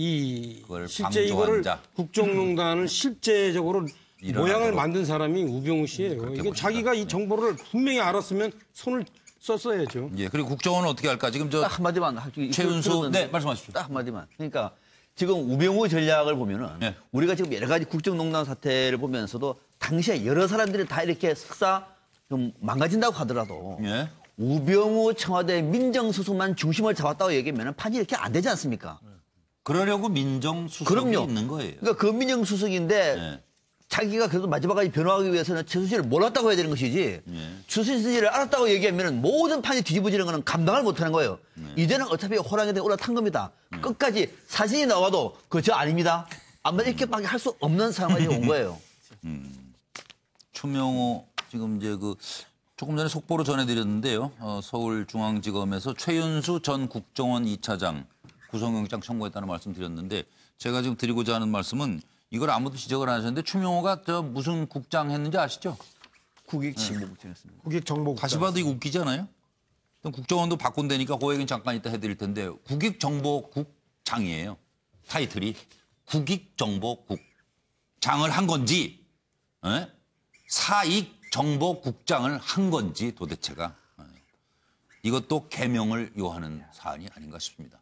실제 이거를 국정농단을 실제적으로 모양을 만든 사람이 우병우 씨예요. 이게 자기가 이 정보를 분명히 알았으면 손을 썼어야죠. 그리고 국정원은 어떻게 할까? 지금 저 한마디만 최윤수 말씀하십시오. 딱 한마디만. 그러니까 지금 우병우 전략을 보면은 우리가 지금 여러 가지 국정농단 사태를 보면서도 당시에 여러 사람들이 다 이렇게 석사 좀 망가진다고 하더라도 우병우 청와대 민정수석만 중심을 잡았다고 얘기하면 판이 이렇게 안 되지 않습니까? 그러려고 민정수석이 있는 거예요. 그러니까 그 민정수석인데 자기가 그래도 마지막까지 변호하기 위해서는 최순실을 몰랐다고 해야 되는 것이지 최순실을 알았다고 얘기하면 모든 판이 뒤집어지는 거는 감당을 못하는 거예요. 이제는 어차피 호랑이에 올라탄 겁니다. 끝까지 사진이 나와도 그저 아닙니다. 아마 이렇게밖에 할 수 없는 상황이 온 거예요. 추명호 지금 이제 조금 전에 속보로 전해드렸는데요. 서울중앙지검에서 최윤수 전 국정원 2차장 구속영장 청구했다는 말씀 드렸는데 제가 지금 드리고자 하는 말씀은 이걸 아무도 지적을 안 하셨는데 추명호가 무슨 국장 했는지 아시죠? 국익정보국장이었습니다. 국익정보국장. 다시 봐도 이거 웃기잖아요. 국정원도 바꾼다니까 그 얘기는 잠깐 이따 해드릴 텐데 국익정보국장이에요. 타이틀이 국익정보국장을 한 건지 사익정보국장을 한 건지 도대체가 이것도 개명을 요하는 사안이 아닌가 싶습니다.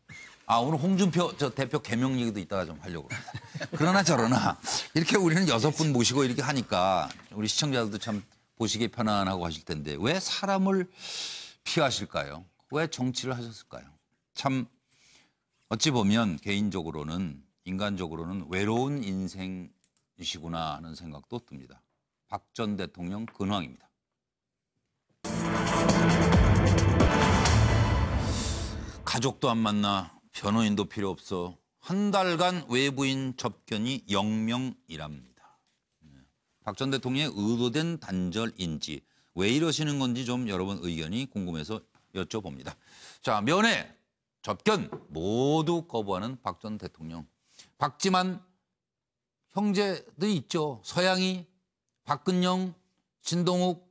오늘 홍준표 대표 개명 얘기도 이따가 좀 하려고 합니다. 그러나 저러나 이렇게 우리는 6분 모시고 이렇게 하니까 우리 시청자들도 참 보시기 편안하고 하실 텐데 왜 사람을 피하실까요? 왜 정치를 하셨을까요? 참 어찌 보면 개인적으로는 인간적으로는 외로운 인생이시구나 하는 생각도 듭니다. 박 전 대통령 근황입니다. 가족도 안 만나 변호인도 필요 없어 한 달간 외부인 접견이 0명이랍니다. 박 전 대통령의 의도된 단절인지 왜 이러시는 건지 좀 여러분 의견이 궁금해서 여쭤봅니다. 자, 면회, 접견 모두 거부하는 박 전 대통령. 박지만 형제들이 있죠. 서양이, 박근영, 진동욱,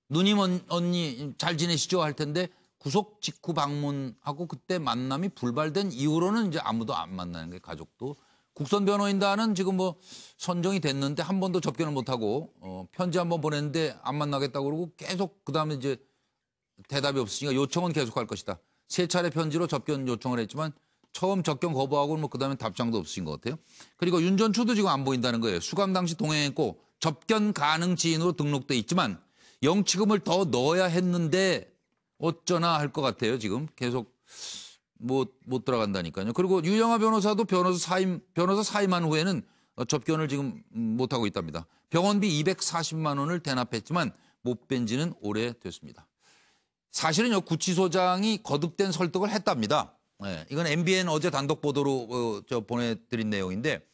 누님 언니 잘 지내시죠? 할 텐데 구속 직후 방문하고 그때 만남이 불발된 이후로는 이제 아무도 안 만나는 게 가족도. 국선 변호인단은 지금 뭐 선정이 됐는데 한 번도 접견을 못하고 편지 한 번 보냈는데 안 만나겠다고 그러고 계속 그다음에 이제 대답이 없으니까 요청은 계속할 것이다. 3차례 편지로 접견 요청을 했지만 처음 접견 거부하고 뭐 그다음에 답장도 없으신 것 같아요. 그리고 윤 전 추도 지금 안 보인다는 거예요. 수감 당시 동행했고 접견 가능 지인으로 등록돼 있지만 영치금을 더 넣어야 했는데 어쩌나 할 것 같아요. 지금 계속 못 들어간다니까요. 그리고 유영하 변호사도 변호사 사임한 후에는 접견을 지금 못 하고 있답니다. 병원비 240만 원을 대납했지만 못 뺀 지는 오래됐습니다. 사실은요, 구치소장이 거듭된 설득을 했답니다. 네, 이건 MBN 어제 단독 보도로 보내드린 내용인데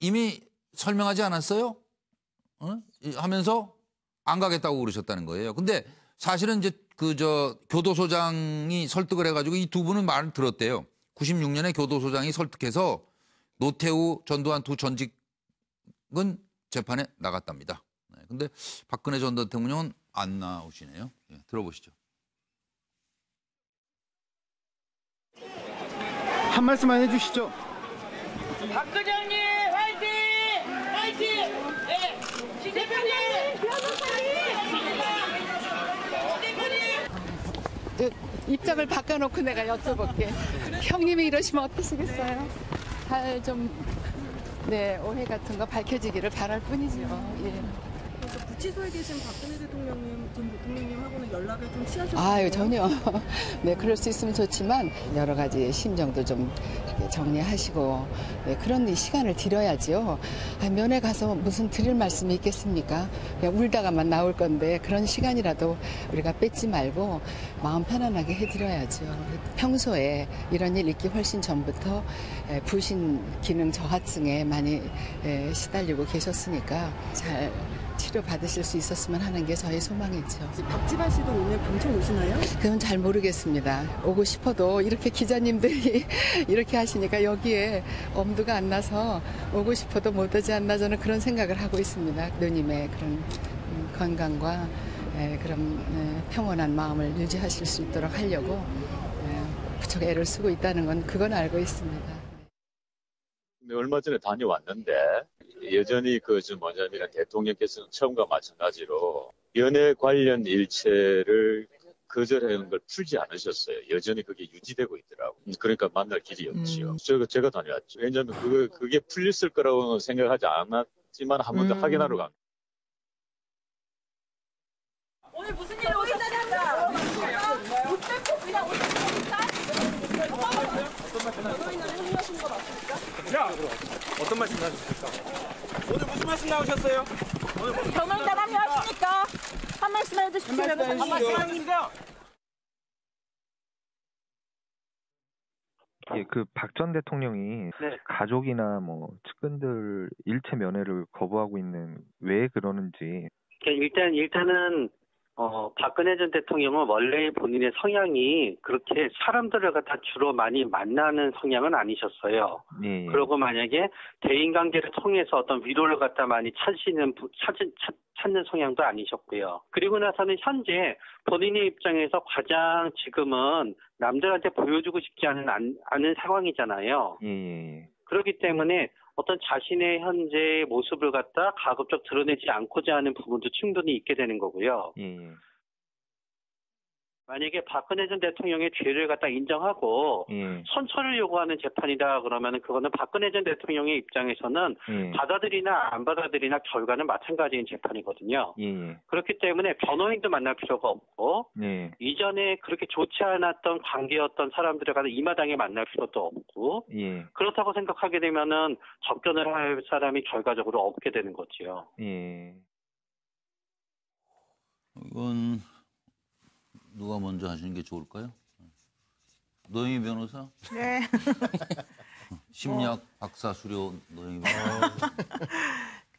이미 설명하지 않았어요? 하면서 안 가겠다고 그러셨다는 거예요. 근데 사실은 이제 교도소장이 설득을 해가지고 이 두 분은 말을 들었대요. 96년에 교도소장이 설득해서 노태우, 전두환 두 전직은 재판에 나갔답니다. 네, 근데 박근혜 전 대통령은 안 나오시네요. 네, 들어보시죠. 한 말씀만 해주시죠. 박근영님 화이팅! 화이팅! 네, 대표님! 입장을 바꿔놓고 내가 여쭤볼게. 형님이 이러시면 어떠시겠어요? 잘 좀 오해 같은 거 밝혀지기를 바랄 뿐이죠. 예. 그래서 구치소에 계신 박근혜 대통령님, 전 대통령님하고는 연락을 좀 취하셨어요? 아유, 전혀. 네, 그럴 수 있으면 좋지만 여러 가지 심정도 좀 이렇게 정리하시고 그런 시간을 드려야죠. 면회 가서 무슨 드릴 말씀이 있겠습니까? 그냥 울다가만 나올 건데 그런 시간이라도 우리가 뺏지 말고 마음 편안하게 해드려야죠. 평소에 이런 일 있기 훨씬 전부터 부신 기능 저하증에 많이 시달리고 계셨으니까 잘 치료받으실 수 있었으면 하는 게 저의 소망이죠. 박지만 씨도 오늘 본청 오시나요? 그건 잘 모르겠습니다. 오고 싶어도 이렇게 기자님들이 이렇게 하시니까 여기에 엄두가 안 나서 오고 싶어도 못 오지 않나 저는 그런 생각을 하고 있습니다. 누님의 그런 건강과 그런 평온한 마음을 유지하실 수 있도록 하려고 무척 애를 쓰고 있다는 건 그건 알고 있습니다. 얼마 전에 다녀왔는데 여전히 대통령께서는 처음과 마찬가지로 연애 관련 일체를 거절하는 걸 풀지 않으셨어요. 여전히 그게 유지되고 있더라고요. 그러니까 만날 길이 없지요. 제가 다녀왔죠. 왜냐하면 그게 풀렸을 거라고는 생각하지 않았지만 한 번 더 확인하러 갑니다. 오늘 무슨 일로 오셨습니까? 옷 뺏고 그냥 오셨습니까? 야, 어떤 말씀 나셨습니까? 오늘 무슨 말씀 나오셨어요? 변호인단 합류하십니까? 한 말씀 해주십시오. 한 말씀 해주세요. 예, 박 전 대통령이 가족이나 측근들 일체 면회를 거부하고 있는 왜 그러는지. 일단은 박근혜 전 대통령은 원래 본인의 성향이 그렇게 사람들을 갖다 주로 많이 만나는 성향은 아니셨어요. 예. 그리고 만약에 대인관계를 통해서 어떤 위로를 갖다 많이 찾는 성향도 아니셨고요. 그리고 나서는 현재 본인의 입장에서 가장 지금은 남들한테 보여주고 싶지 않은 상황이잖아요. 예. 그렇기 때문에 어떤 자신의 현재 모습을 갖다 가급적 드러내지 않고자 하는 부분도 충분히 있게 되는 거고요. 예. 만약에 박근혜 전 대통령의 죄를 갖다 인정하고 선처를 요구하는 재판이다 그러면은 그거는 박근혜 전 대통령의 입장에서는 받아들이나 안 받아들이나 결과는 마찬가지인 재판이거든요. 그렇기 때문에 변호인도 만날 필요가 없고 이전에 그렇게 좋지 않았던 관계였던 사람들에 가서 이 마당에 만날 필요도 없고 그렇다고 생각하게 되면은 접견을 할 사람이 결과적으로 없게 되는 거지요. 이건 누가 먼저 하시는 게 좋을까요? 노영희 변호사? 네. 심리학 박사 수료 노영희 변호사.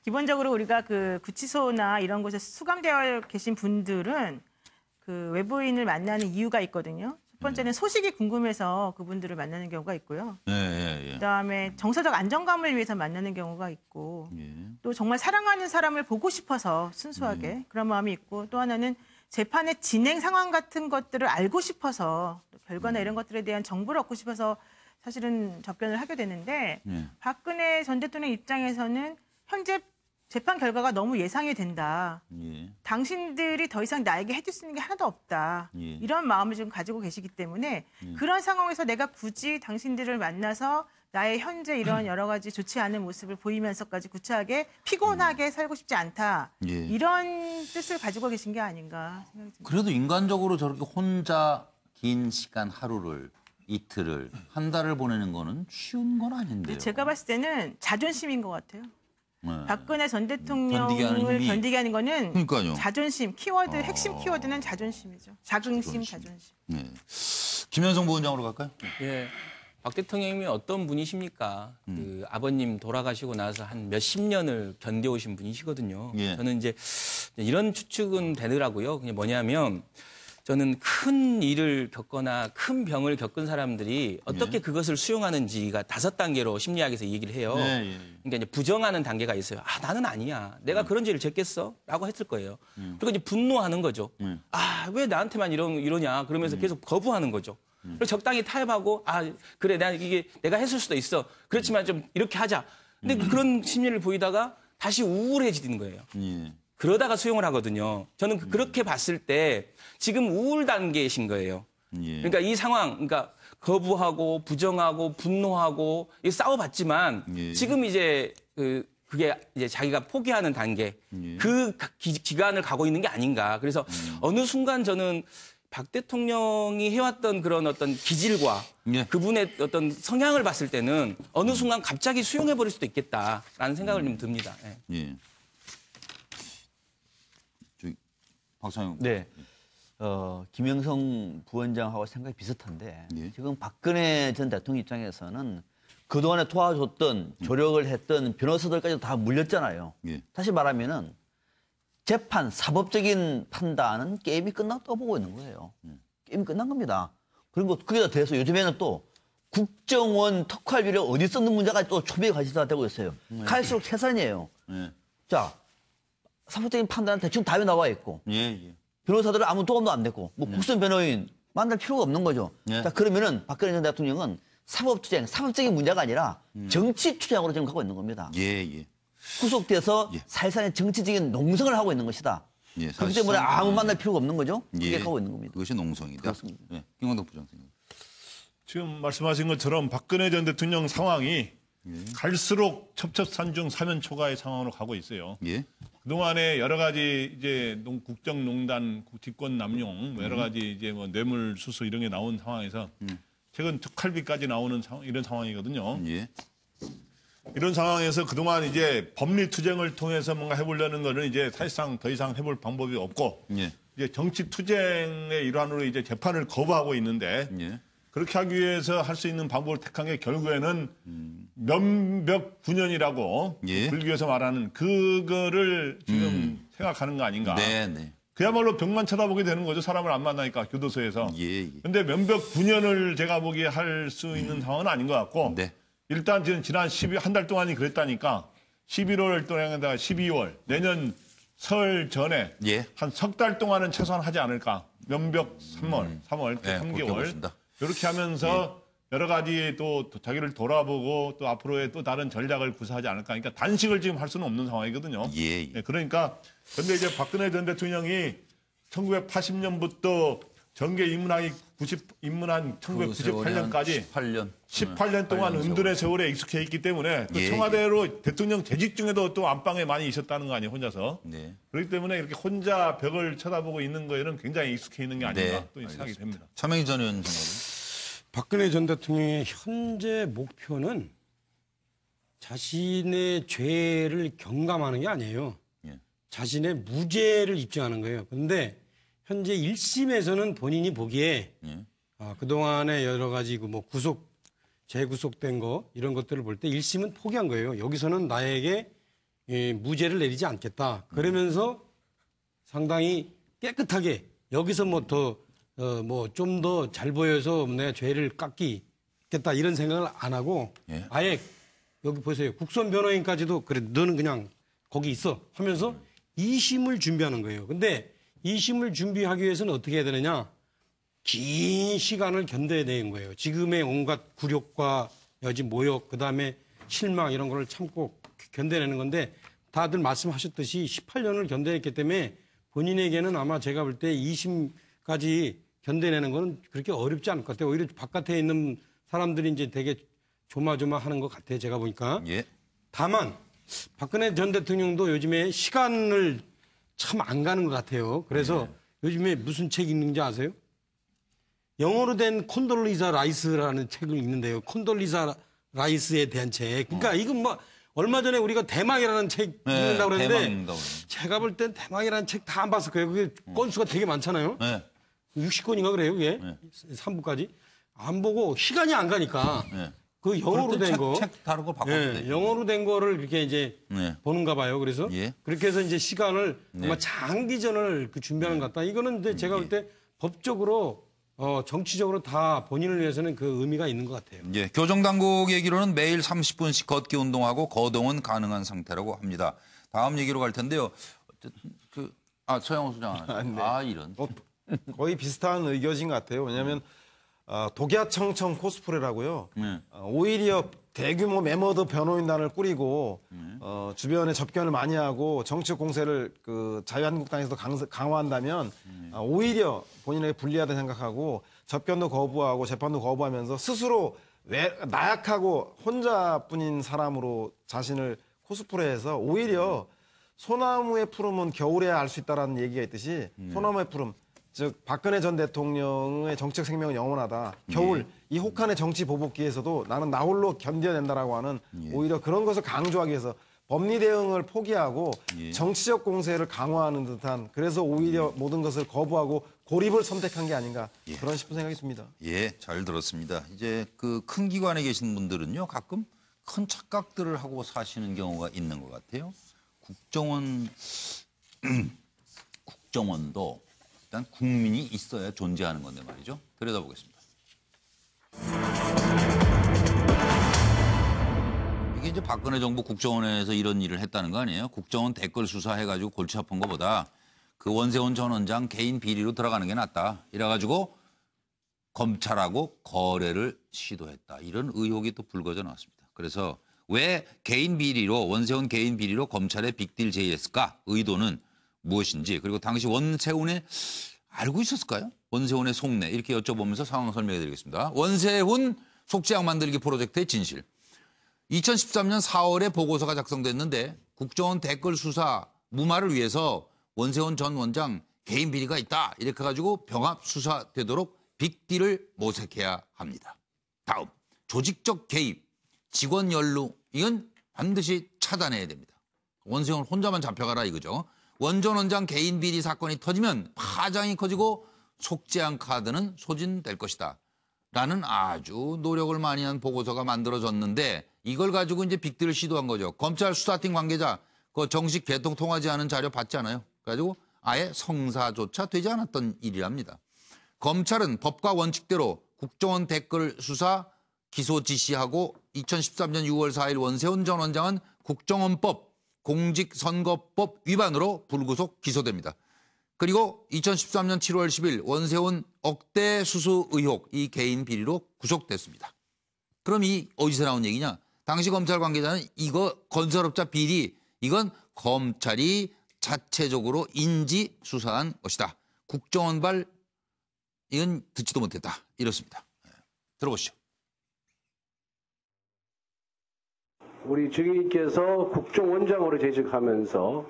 기본적으로 우리가 그 구치소나 이런 곳에 수감되어 계신 분들은 그 외부인을 만나는 이유가 있거든요. 첫 번째는 소식이 궁금해서 그분들을 만나는 경우가 있고요. 그다음에 정서적 안정감을 위해서 만나는 경우가 있고 또 정말 사랑하는 사람을 보고 싶어서 순수하게 그런 마음이 있고 또 하나는 재판의 진행 상황 같은 것들을 알고 싶어서 결과나 이런 것들에 대한 정보를 얻고 싶어서 사실은 접견을 하게 되는데 박근혜 전 대통령 입장에서는 현재 재판 결과가 너무 예상이 된다. 당신들이 더 이상 나에게 해줄 수 있는 게 하나도 없다. 이런 마음을 지금 가지고 계시기 때문에 그런 상황에서 내가 굳이 당신들을 만나서 나의 현재 이런 여러 가지 좋지 않은 모습을 보이면서까지 구차하게 피곤하게 살고 싶지 않다. 이런 뜻을 가지고 계신 게 아닌가 생각이 듭니다. 그래도 인간적으로 저렇게 혼자 긴 시간 하루를 이틀을 한 달을 보내는 거는 쉬운 건 아닌데요. 제가 봤을 때는 자존심인 것 같아요. 박근혜 전 견디게 대통령을 하는 견디게 하는 거는 그러니까요. 자존심, 키워드, 핵심 키워드는 자존심이죠. 자긍심, 자존심. 김현성 부원장으로 갈까요? 예. 박 대통령님이 어떤 분이십니까? 그 아버님 돌아가시고 나서 한 몇십 년을 견뎌오신 분이시거든요. 저는 이제 이런 추측은 되더라고요. 그게 뭐냐면 저는 큰 일을 겪거나 큰 병을 겪은 사람들이 어떻게 그것을 수용하는지가 5단계로 심리학에서 얘기를 해요. 그러니까 이제 부정하는 단계가 있어요. 아, 나는 아니야. 내가 그런 죄를 졌겠어? 라고 했을 거예요. 그리고 이제 분노하는 거죠. 아, 왜 나한테만 이러냐? 그러면서 계속 거부하는 거죠. 그리고 적당히 타협하고 아 그래 내가 했을 수도 있어. 그렇지만 좀 이렇게 하자. 근데 그런 심리를 보이다가 다시 우울해지는 거예요. 그러다가 수용을 하거든요. 저는 그렇게 봤을 때 지금 우울 단계이신 거예요. 그러니까 이 상황, 그러니까 거부하고 부정하고 분노하고 싸워봤지만 지금 이제 그게 이제 자기가 포기하는 단계, 그 기간을 가고 있는 게 아닌가. 그래서 어느 순간 저는 박 대통령이 해왔던 그런 어떤 기질과 그분의 어떤 성향을 봤을 때는 어느 순간 갑자기 수용해버릴 수도 있겠다라는 생각을 좀 듭니다. 박상영. 네. 김영성 부원장하고 생각이 비슷한데 지금 박근혜 전 대통령 입장에서는 그동안에 도와줬던 조력을 했던 변호사들까지 다 물렸잖아요. 다시 말하면은 재판, 사법적인 판단은 게임이 끝났다고 보고 있는 거예요. 게임이 끝난 겁니다. 그리고 거기다 대해서 요즘에는 또 국정원 특활비를 어디 썼는 문제가 또 초비에 가시되고 있어요. 갈수록 태산이에요. 자, 사법적인 판단은 대충 답이 나와 있고 변호사들은 아무 도움도 안 됐고 뭐 국선 변호인 만날 필요가 없는 거죠. 자, 그러면은 박근혜 전 대통령은 사법투쟁, 사법적인 문제가 아니라 정치 투쟁으로 지금 가고 있는 겁니다. 구속돼서 사실상의 정치적인 농성을 하고 있는 것이다. 그렇기 때문에 아무 만날 필요가 없는 거죠. 그게 하고 있는 겁니다. 그것이 농성이다. 그렇습니다. 김광덕 부장님. 지금 말씀하신 것처럼 박근혜 전 대통령 상황이 갈수록 첩첩산중 사면초가의 상황으로 가고 있어요. 그동안에 여러 가지 이제 국정농단, 직권 남용, 여러 가지 이제 뭐 뇌물수수 이런 게 나온 상황에서 최근 특활비까지 나오는 이런 상황이거든요. 이런 상황에서 그동안 이제 법리 투쟁을 통해서 뭔가 해보려는 거는 이제 사실상 더 이상 해볼 방법이 없고 이제 정치 투쟁의 일환으로 이제 재판을 거부하고 있는데 그렇게 하기 위해서 할 수 있는 방법을 택한 게 결국에는 면벽 9년이라고 불교에서 말하는 그거를 지금 생각하는 거 아닌가. 그야말로 벽만 쳐다보게 되는 거죠. 사람을 안 만나니까 교도소에서. 근데 면벽 9년을 제가 보기에 할 수 있는 상황은 아닌 것 같고 일단 지난 한 달 동안이 그랬다니까 11월 동안에다가 12월 내년 설 전에 한 석 달 동안은 최소한 하지 않을까. 면벽 3월 3개월 이렇게 하면서 여러 가지 또 자기를 돌아보고 또 앞으로의 또 다른 전략을 구사하지 않을까. 그러니까 단식을 지금 할 수는 없는 상황이거든요. 그러니까 근데 이제 박근혜 전 대통령이 1980년부터 정계 입문한 1998년까지 18년 동안 은둔의 세월에 익숙해 있기 때문에 또 예, 청와대로 대통령 재직 중에도 또 안방에 많이 있었다는 거 아니에요, 혼자서. 네. 그렇기 때문에 이렇게 혼자 벽을 쳐다보고 있는 거에는 굉장히 익숙해 있는 게 아닌가 네, 또 생각이 됩니다. 차명희 전 의원 생각은? 박근혜 전 대통령의 현재 목표는 자신의 죄를 경감하는 게 아니에요. 예. 자신의 무죄를 입증하는 거예요. 그런데 현재 1심에서는 본인이 보기에 예. 그동안에 여러 가지 뭐 재구속된 거 이런 것들을 볼 때 1심은 포기한 거예요. 여기서는 나에게 무죄를 내리지 않겠다. 그러면서 상당히 깨끗하게 여기서 좀 더 잘 보여서 내가 죄를 깎이겠다 이런 생각을 안 하고 예. 아예 여기 보세요. 국선 변호인까지도 그래 너는 그냥 거기 있어 하면서 2심을 준비하는 거예요. 근데 2심을 준비하기 위해서는 어떻게 해야 되느냐? 긴 시간을 견뎌야 되는 거예요. 지금의 온갖 굴욕과 여지 모욕, 그다음에 실망 이런 거를 참고 견뎌내는 건데 다들 말씀하셨듯이 18년을 견뎌냈기 때문에 본인에게는 아마 제가 볼 때 2심까지 견뎌내는 거는 그렇게 어렵지 않을 것 같아요. 오히려 바깥에 있는 사람들이 이제 되게 조마조마하는 것 같아요. 제가 보니까. 예. 다만 박근혜 전 대통령도 요즘에 시간을 참 안 가는 것 같아요. 그래서 요즘에 무슨 책 읽는지 아세요? 영어로 된 콘돌리자 라이스라는 책을 읽는데요. 콘돌리자 라이스에 대한 책. 그러니까 이건 뭐 얼마 전에 우리가 대망이라는 책 읽는다고 그랬는데 제가 볼 땐 대망이라는 책 다 안 봤을 거예요. 그게 건수가 되게 많잖아요. 60권인가 그래요, 그게. 3부까지. 안 보고 시간이 안 가니까 그 영어로 된 거. 책 다른 거 바꿨는데. 영어로 된 거를 이렇게 이제 보는가 봐요. 그래서 그렇게 해서 이제 시간을 아마 장기전을 준비하는 것 같다. 이거는 이제 제가 볼 때 법적으로 정치적으로 다 본인을 위해서는 그 의미가 있는 것 같아요. 예, 교정당국 얘기로는 매일 30분씩 걷기 운동하고 거동은 가능한 상태라고 합니다. 다음 얘기로 갈 텐데요. 서영호 소장. 네. 이런. 거의 비슷한 의견인 것 같아요. 왜냐하면 독야청청 코스프레라고요. 오히려 대규모 매머더 변호인단을 꾸리고 주변에 접견을 많이 하고 정치적 공세를 자유한국당에서도 강화한다면 오히려 본인에게 불리하다 생각하고 접견도 거부하고 재판도 거부하면서 스스로 나약하고 혼자뿐인 사람으로 자신을 코스프레해서 오히려 소나무의 푸름은 겨울에 알 수 있다라는 얘기가 있듯이 소나무의 푸름 즉 박근혜 전 대통령의 정치적 생명은 영원하다. 겨울 이 혹한의 정치 보복기에서도 나는 나 홀로 견뎌낸다라고 하는 오히려 그런 것을 강조하기 위해서 법리 대응을 포기하고 정치적 공세를 강화하는 듯한 그래서 오히려 모든 것을 거부하고 고립을 선택한 게 아닌가 그런 싶은 생각이 듭니다. 예, 잘 들었습니다. 이제 그 큰 기관에 계신 분들은요 가끔 큰 착각들을 하고 사시는 경우가 있는 것 같아요. 국정원도 일단 국민이 있어야 존재하는 건데 말이죠. 들여다보겠습니다. 이게 이제 박근혜 정부 국정원에서 이런 일을 했다는 거 아니에요? 국정원 댓글 수사해가지고 골치 아픈 것보다 그 원세훈 전 원장 개인 비리로 들어가는 게 낫다. 이래가지고 검찰하고 거래를 시도했다. 이런 의혹이 또 불거져 나왔습니다. 그래서 왜 개인 비리로 원세훈 개인 비리로 검찰에 빅딜 제의했을까? 의도는 무엇인지 그리고 당시 원세훈의 알고 있었을까요? 원세훈의 속내 이렇게 여쭤보면서 상황 설명해 드리겠습니다. 원세훈 속죄악 만들기 프로젝트의 진실. 2013년 4월에 보고서가 작성됐는데 국정원 댓글 수사 무마를 위해서 원세훈 전 원장 개인 비리가 있다 이렇게 해가지고 병합 수사되도록 빅딜을 모색해야 합니다. 다음 조직적 개입, 직원 연루 이건 반드시 차단해야 됩니다. 원세훈 혼자만 잡혀가라 이거죠. 원 전 원장 개인 비리 사건이 터지면 파장이 커지고 속죄안 카드는 소진될 것이다. 라는 아주 노력을 많이 한 보고서가 만들어졌는데 이걸 가지고 이제 빅딜을 시도한 거죠. 검찰 수사팀 관계자 그 정식 개통 통하지 않은 자료 받지 않아요. 그래가지고 아예 성사조차 되지 않았던 일이랍니다. 검찰은 법과 원칙대로 국정원 댓글 수사 기소 지시하고 2013년 6월 4일 원세훈 전 원장은 국정원법 공직선거법 위반으로 불구속 기소됩니다. 그리고 2013년 7월 10일 원세훈 억대 수수 의혹 이 개인 비리로 구속됐습니다. 그럼 이 어디서 나온 얘기냐? 당시 검찰 관계자는 이거 건설업자 비리 이건 검찰이 자체적으로 인지 수사한 것이다. 국정원발 이건 듣지도 못했다. 이렇습니다. 들어보시죠. 우리 증인께서 국정원장으로 재직하면서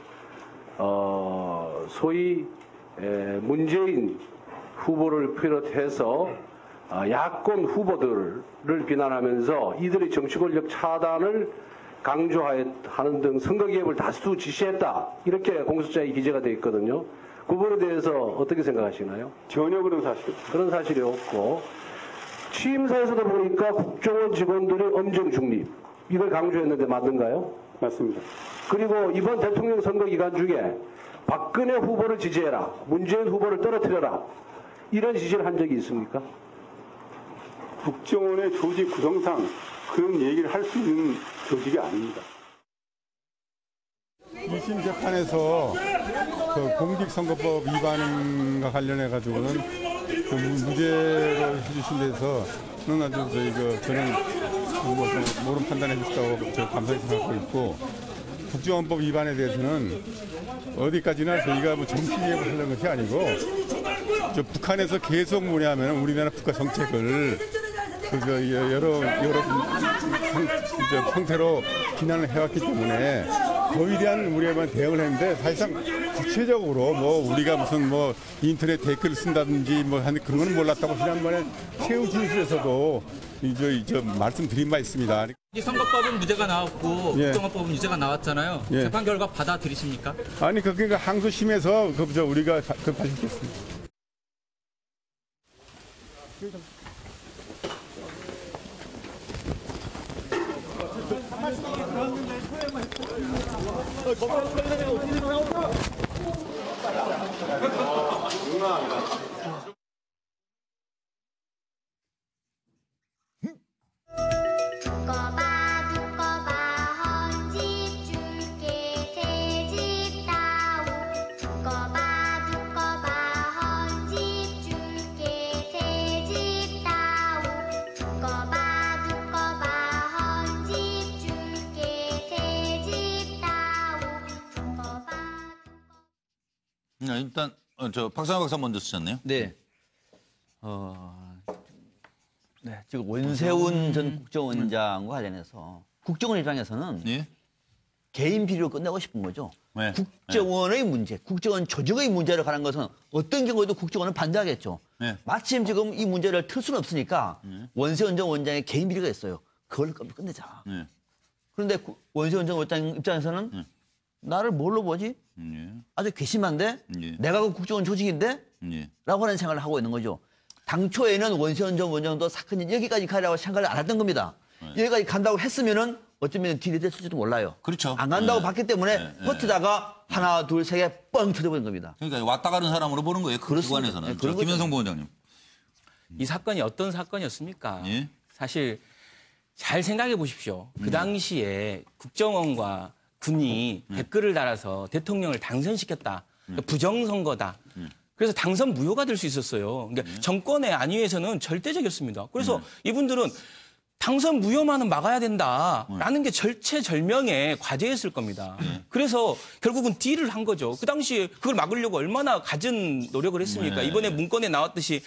소위 문재인 후보를 비롯해서 야권 후보들을 비난하면서 이들의 정치 권력 차단을 강조하는 등 선거 개입을 다수 지시했다. 이렇게 공소장에 기재가 되어 있거든요. 그 부분에 대해서 어떻게 생각하시나요? 전혀 그런 사실이 없고 취임사에서도 보니까 국정원 직원들의 엄정 중립 이걸 강조했는데 맞는가요? 맞습니다. 그리고 이번 대통령 선거 기간 중에 박근혜 후보를 지지해라, 문재인 후보를 떨어뜨려라 이런 지시를 한 적이 있습니까? 국정원의 조직 구성상 그런 얘기를 할 수 있는 조직이 아닙니다. 1심 재판에서 그 공직선거법 위반과 관련해 가지고는 그 무죄로 해주신 데서는 아주 저는 옳은 판단해 주셨다고 감사히 생각하고 있고 국정원법 위반에 대해서는 어디까지나 저희가 뭐 정치 개입을 하는 것이 아니고 북한에서 계속 뭐냐면 우리나라 국가 정책을 여러 형태로 비난을 해왔기 때문에 거기에 대한 우리가 대응을 했는데 사실상 구체적으로 뭐 우리가 무슨 뭐 인터넷 댓글을 쓴다든지 뭐 하는 그런 건 몰랐다고 지난번에 최후 진술에서도 저 말씀드린 바 있습니다. 이 선거법은 무죄가 나왔고 예. 국정원법은 유죄가 나왔잖아요. 예. 재판 결과 받아들이십니까? 아니 그러니까 항소심에서 우리가 발표했습니다. 일단 저 박상현 박사 먼저 쓰셨네요. 네. 네, 지금 원세훈 전 국정원장과 관련해서 국정원 입장에서는 개인 비리로 끝내고 싶은 거죠. 네. 국정원의 문제, 국정원 조직의 문제로 가는 것은 어떤 경우에도 국정원은 반대하겠죠. 네. 마침 지금 이 문제를 틀 수는 없으니까 원세훈 전 원장의 개인 비리가 있어요. 그걸 끝내자. 그런데 원세훈 전 원장 입장에서는 나를 뭘로 보지? 아주 괘씸한데? 내가 그 국정원 조직인데? 라고 하는 생각을 하고 있는 거죠. 당초에는 원세훈 전 원장도 사건이 여기까지 가려고 생각을 안 했던 겁니다. 여기까지 간다고 했으면은 어쩌면 딜이 됐을지도 몰라요. 그렇죠. 안 간다고 봤기 때문에 버티다가 하나, 둘, 세 개 뻥 터져버린 겁니다. 그러니까 왔다 가는 사람으로 보는 거예요. 그 기관에서는. 그런 김현성 부원장님. 이 사건이 어떤 사건이었습니까? 예? 사실 잘 생각해 보십시오. 그 당시에 국정원과 군이 댓글을 달아서 대통령을 당선시켰다. 그러니까 부정선거다. 그래서 당선 무효가 될 수 있었어요. 그러니까 정권의 안위에서는 절대적이었습니다. 그래서 이분들은 당선 무효만은 막아야 된다라는 게 절체절명의 과제였을 겁니다. 그래서 결국은 딜을 한 거죠. 그 당시에 그걸 막으려고 얼마나 갖은 노력을 했습니까? 이번에 문건에 나왔듯이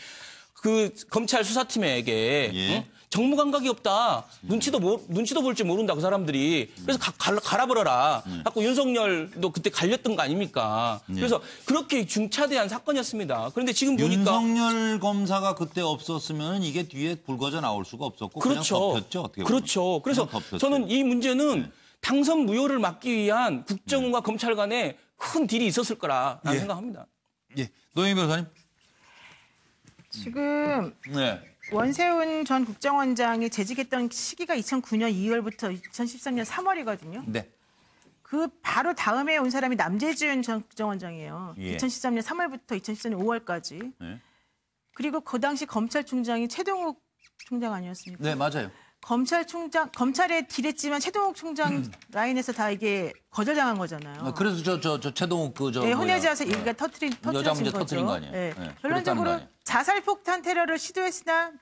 그 검찰 수사팀에게 정무 감각이 없다. 눈치도 볼 줄 모른다. 그 사람들이. 그래서 갈아버려라. 자꾸 윤석열도 그때 갈렸던 거 아닙니까? 그래서 그렇게 중차대한 사건이었습니다. 그런데 지금 보니까 윤석열 검사가 그때 없었으면 이게 뒤에 불거져 나올 수가 없었고 그렇죠. 그냥 덮였죠. 어떻게 보면. 그렇죠. 그래서 저는 이 문제는 당선 무효를 막기 위한 국정원과 검찰 간에 큰 딜이 있었을 거라는 생각합니다. 예. 노영희 변호사님. 지금 네. 원세훈 전 국정원장이 재직했던 시기가 2009년 2월부터 2013년 3월이거든요. 네. 그 바로 다음에 온 사람이 남재준 전 국정원장이에요. 예. 2013년 3월부터 2014년 5월까지. 그리고 그 당시 검찰총장이 최동욱 총장 아니었습니까? 네, 맞아요. 검찰에 딜했지만 최동욱 총장 라인에서 다 이게 거절당한 거잖아요. 그래서 저 최동욱 네, 혼외자서 얘기가 터트린 여자 문제 거죠. 터트린 거 아니에요? 네. 네, 결론적으로 그랬다는 거 아니에요? 자살폭탄 테러를 시도했으나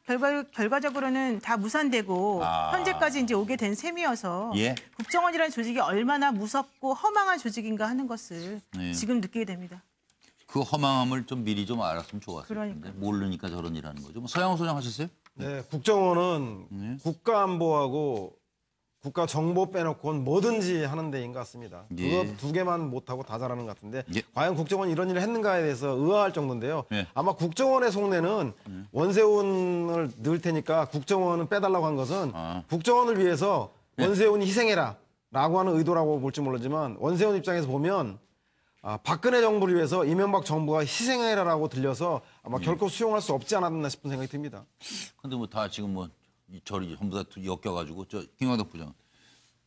결과적으로는 다 무산되고 현재까지 이제 오게 된 셈이어서 국정원이라는 조직이 얼마나 무섭고 허망한 조직인가 하는 것을 지금 느끼게 됩니다. 그 허망함을 좀 미리 좀 알았으면 좋았을 텐데 모르니까 저런 일하는 거죠. 뭐 서양호 소장 하셨어요? 네, 국정원은 국가안보하고 국가정보 빼놓고는 뭐든지 하는 데인 것 같습니다. 예. 그거 두 개만 못하고 다 잘하는 것 같은데 과연 국정원이 이런 일을 했는가에 대해서 의아할 정도인데요. 아마 국정원의 속내는 원세훈을 넣을 테니까 국정원은 빼달라고 한 것은 국정원을 위해서 원세훈이 희생해라 라고 하는 의도라고 볼지 모르지만 원세훈 입장에서 보면 박근혜 정부를 위해서 이명박 정부가 희생해라라고 들려서 아마 결코 수용할 수 없지 않았나 싶은 생각이 듭니다. 근데 뭐 다 지금 뭐 저리 전부 다 엮여가지고 김광덕 부장.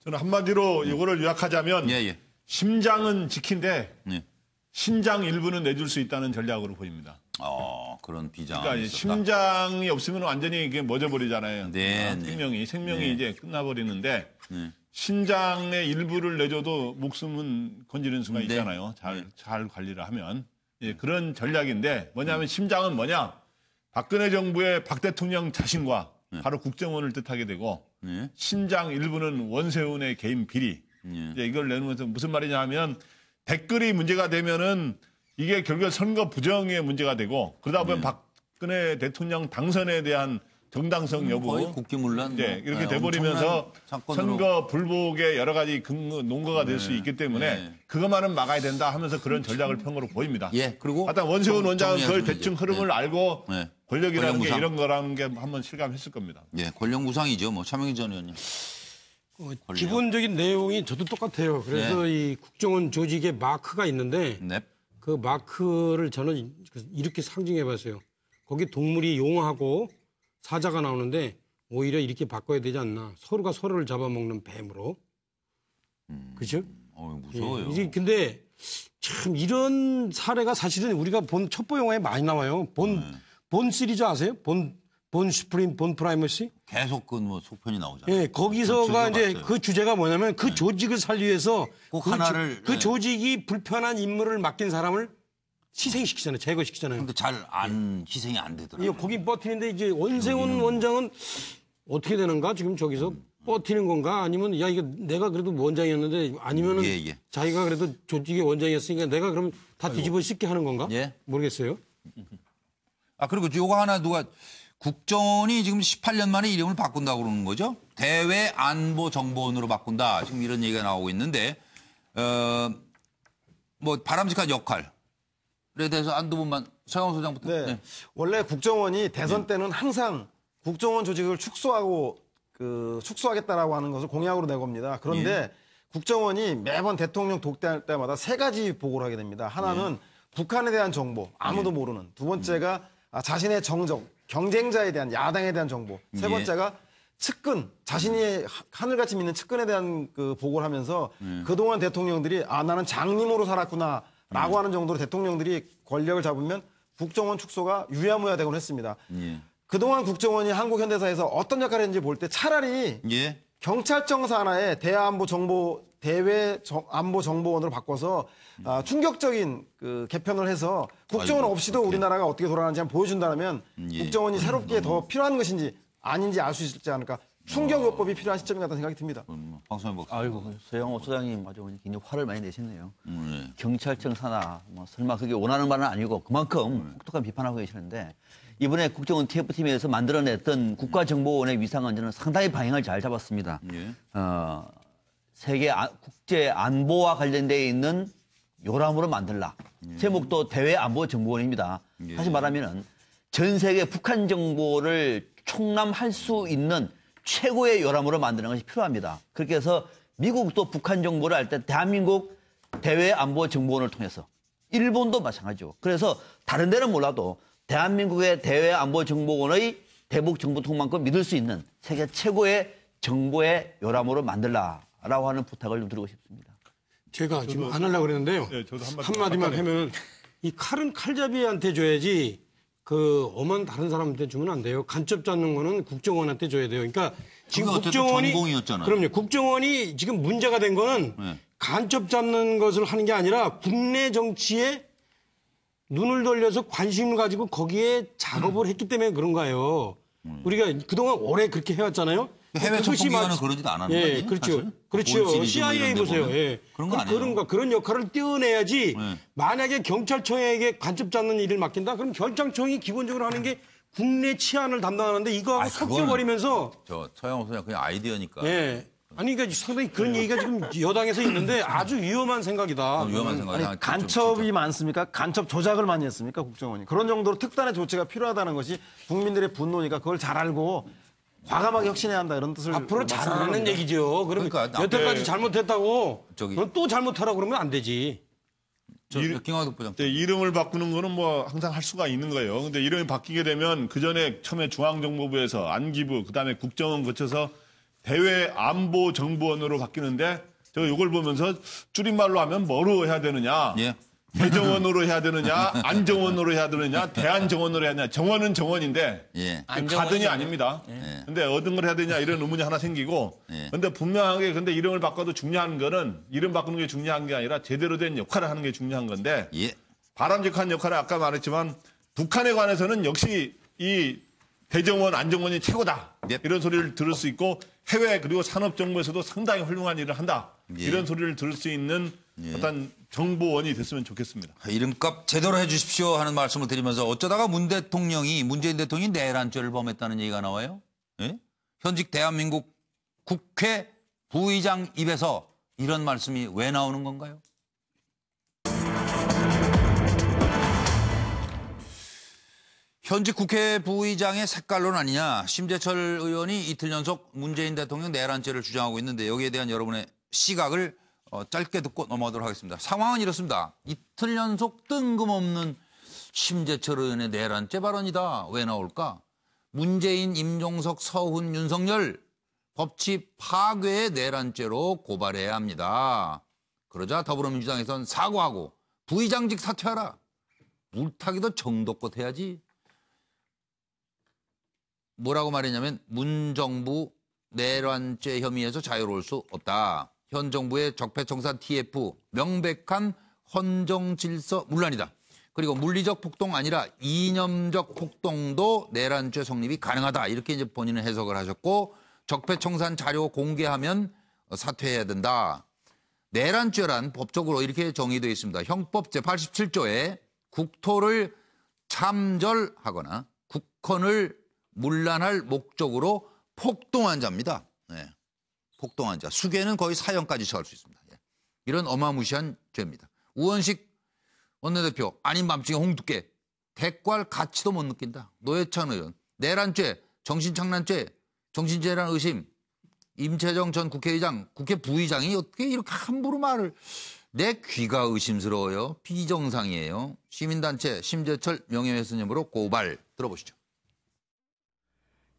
저는 한마디로 이거를 요약하자면 심장은 지킨데 신장 일부는 내줄 수 있다는 전략으로 보입니다. 그런 비장. 그러니까 심장이 없으면 완전히 이게 멎어버리잖아요. 네. 생명이 이제 끝나버리는데 신장의 일부를 내줘도 목숨은 건지는 수가 있잖아요. 잘 관리를 하면. 그런 전략인데 뭐냐면 심장은 뭐냐. 박근혜 정부의 박 대통령 자신과 바로 국정원을 뜻하게 되고 신장 일부는 원세훈의 개인 비리. 이제 이걸 내놓으면서 무슨 말이냐 하면 댓글이 문제가 되면은 이게 결국 선거 부정의 문제가 되고 그러다 보면 박근혜 대통령 당선에 대한 정당성 여부 거의 국기문란 이렇게 돼버리면서 선거 불복의 여러 가지 논거가 될 수 있기 때문에 그것만은 막아야 된다 하면서 그런 전략을 편 거로 보입니다. 그리고 하여튼 원세훈 원장은 그걸 대충 흐름을 알고 권력이라는 게 이런 거라는 게 한번 실감했을 겁니다. 권력 무상이죠. 뭐 차명희 전 의원님. 기본적인 내용이 저도 똑같아요. 그래서 이 국정원 조직에 마크가 있는데 그 마크를 저는 이렇게 상징해봤어요. 거기 동물이 용하고 사자가 나오는데 오히려 이렇게 바꿔야 되지 않나. 서로가 서로를 잡아먹는 뱀으로. 그죠? 무서워요. 근데 참 이런 사례가 사실은 우리가 본 첩보 영화에 많이 나와요. 본 시리즈 아세요? 본 슈프림, 본 프라이머시? 계속 그 뭐 속편이 나오잖아요. 거기서가 이제 그 주제가 뭐냐면 그 조직을 살리기 위해서 그 조직이 불편한 임무를 맡긴 사람을 희생시키잖아요. 제거시키잖아요. 근데 잘 안 희생이 안 되더라고요. 거기 버티는데 이제 원세훈 원장은 어떻게 되는가? 지금 저기서 버티는 건가? 아니면 야 이거 내가 그래도 원장이었는데 아니면은 자기가 그래도 조직의 원장이었으니까 내가 그럼 다 뒤집어 씻게 하는 건가? 모르겠어요. 그리고 요거 하나 누가 국정원이 지금 18년 만에 이름을 바꾼다고 그러는 거죠? 대외안보정보원으로 바꾼다. 지금 이런 얘기가 나오고 있는데 뭐 바람직한 역할에 대해서 한두 분만 서영호 소장부터. 원래 국정원이 대선 때는 항상 국정원 조직을 축소하겠다라고 하는 것을 공약으로 내겁니다. 그런데 국정원이 매번 대통령 독대할 때마다 세 가지 보고를 하게 됩니다. 하나는 북한에 대한 정보, 아무도 모르는. 두 번째가 자신의 정적, 경쟁자에 대한, 야당에 대한 정보. 세 번째가 측근, 자신이 하늘같이 믿는 측근에 대한 그 보고를 하면서 그동안 대통령들이 나는 장님으로 살았구나 라고 하는 정도로 대통령들이 권력을 잡으면 국정원 축소가 유야무야 되곤 했습니다. 그동안 국정원이 한국 현대사에서 어떤 역할을 했는지 볼 때 차라리 경찰청 산하에 대외안보정보원으로 바꿔서 충격적인 그 개편을 해서 국정원 없이도 우리나라가 어떻게 돌아가는지 한번 보여준다면 국정원이 새롭게 더 필요한 것인지 아닌지 알 수 있지 않을까. 충격요법이 필요한 시점인 것 같다는 생각이 듭니다. 박수현 박사. 아이고, 서영호 소장님 아주 굉장히 화를 많이 내시네요. 경찰청 산하, 뭐 설마 그게 원하는 바는 아니고 그만큼 혹독한 비판하고 계시는데 이번에 국정원 TF팀에서 만들어냈던 국가정보원의 위상은 저는 상당히 방향을 잘 잡았습니다. 세계 국제 안보와 관련되어 있는 요람으로 만들라. 제목도 대외안보정보원입니다. 다시 말하면은 전 세계 북한 정보를 총람할 수 있는 최고의 요람으로 만드는 것이 필요합니다. 그렇게 해서 미국도 북한 정보를 할 때 대한민국 대외안보정보원을 통해서 일본도 마찬가지죠. 그래서 다른 데는 몰라도 대한민국의 대외안보정보원의 대북 정보통만큼 믿을 수 있는 세계 최고의 정보의 요람으로 만들라라고 하는 부탁을 좀 드리고 싶습니다. 제가 지금 안 하려고 그랬는데요. 저도 한마디만 하면 이 칼은 칼잡이한테 줘야지 그 엄한 다른 사람한테 주면 안 돼요. 간첩 잡는 거는 국정원한테 줘야 돼요. 그러니까 지금 국정원이 전공이었잖아요. 그럼요. 국정원이 지금 문제가 된 거는 간첩 잡는 것을 하는 게 아니라 국내 정치에 눈을 돌려서 관심을 가지고 거기에 작업을 했기 때문에 그런 거예요. 우리가 그동안 오래 그렇게 해왔잖아요. 해외 그것이 첩보기관은 그러지도 않았는 거 아니에요? 그렇죠. 사실? 그렇죠. 올 시리즈 뭐 CIA 이런 데 보세요. 보면. 예. 그런 거 아니에요? 그런 역할을 떼어내야지. 만약에 경찰청에게 간첩 잡는 일을 맡긴다? 그럼 경찰청이 기본적으로 하는 게 국내 치안을 담당하는데 이거하고 섞여버리면서. 저 서영호 소장 그냥 아이디어니까. 예. 아니 그러니까 상당히 그런 얘기가 지금 여당에서 있는데 아주 위험한 생각이다. 위험한 생각이다. 아니, 간첩이 많습니까? 간첩 조작을 많이 했습니까? 국정원이. 그런 정도로 특단의 조치가 필요하다는 것이 국민들의 분노니까 그걸 잘 알고 과감하게 혁신해야 한다 이런 뜻을 앞으로 잘하는 얘기죠. 그러니까 여태까지 잘못했다고 그럼 또 잘못하라고 그러면 안 되지. 김광석 부장. 이름을 바꾸는 거는 뭐 항상 할 수가 있는 거예요. 근데 이름이 바뀌게 되면 그 전에 처음에 중앙정보부에서 안기부, 그다음에 국정원 거쳐서 대외안보정보원으로 바뀌는데 제가 이걸 보면서 줄임말로 하면 뭐로 해야 되느냐? 대정원으로 해야 되느냐? 안정원으로 해야 되느냐? 대안정원으로 해야 되느냐? 정원은 정원인데 가든이 아닙니다. 근데 어떤 걸 해야 되냐 이런 의문이 하나 생기고 근데 분명하게 근데 이름을 바꿔도 중요한 거는 이름 바꾸는 게 중요한 게 아니라 제대로 된 역할을 하는 게 중요한 건데 바람직한 역할을 아까 말했지만 북한에 관해서는 역시 이 대정원, 안정원이 최고다. 이런 소리를 들을 수 있고 해외 그리고 산업정보에서도 상당히 훌륭한 일을 한다. 이런 소리를 들을 수 있는 어떤 정보원이 됐으면 좋겠습니다. 이름값 제대로 해 주십시오 하는 말씀을 드리면서 어쩌다가 문재인 대통령이 내란죄를 범했다는 얘기가 나와요? 예? 현직 대한민국 국회 부의장 입에서 이런 말씀이 왜 나오는 건가요? 현직 국회 부의장의 색깔론 아니냐. 심재철 의원이 이틀 연속 문재인 대통령 내란죄를 주장하고 있는데 여기에 대한 여러분의 시각을 짧게 듣고 넘어가도록 하겠습니다. 상황은 이렇습니다. 이틀 연속 뜬금없는 심재철 의원의 내란죄 발언이다. 왜 나올까? 문재인, 임종석, 서훈, 윤석열 법치 파괴의 내란죄로 고발해야 합니다. 그러자 더불어민주당에선 사과하고 부의장직 사퇴하라. 물타기도 정도껏 해야지. 뭐라고 말했냐면 문정부 내란죄 혐의에서 자유로울 수 없다. 현 정부의 적폐청산 TF 명백한 헌정질서 문란이다. 그리고 물리적 폭동 아니라 이념적 폭동도 내란죄 성립이 가능하다. 이렇게 이제 본인은 해석을 하셨고 적폐청산 자료 공개하면 사퇴해야 된다. 내란죄란 법적으로 이렇게 정의되어 있습니다. 형법 제87조에 국토를 참절하거나 국헌을 문란할 목적으로 폭동한 자입니다. 폭동한 자. 수괴는 거의 사형까지 처할 수 있습니다. 이런 어마무시한 죄입니다. 우원식 원내대표 아닌 밤중에 홍두깨 대꾸할 가치도 못 느낀다. 노회찬 의원 내란죄, 정신착란죄, 정신재란 의심 임채정 전 국회의장, 국회 부의장이 어떻게 이렇게 함부로 말을 내 귀가 의심스러워요. 비정상이에요. 시민단체 심재철 명예훼손혐의로 고발 들어보시죠.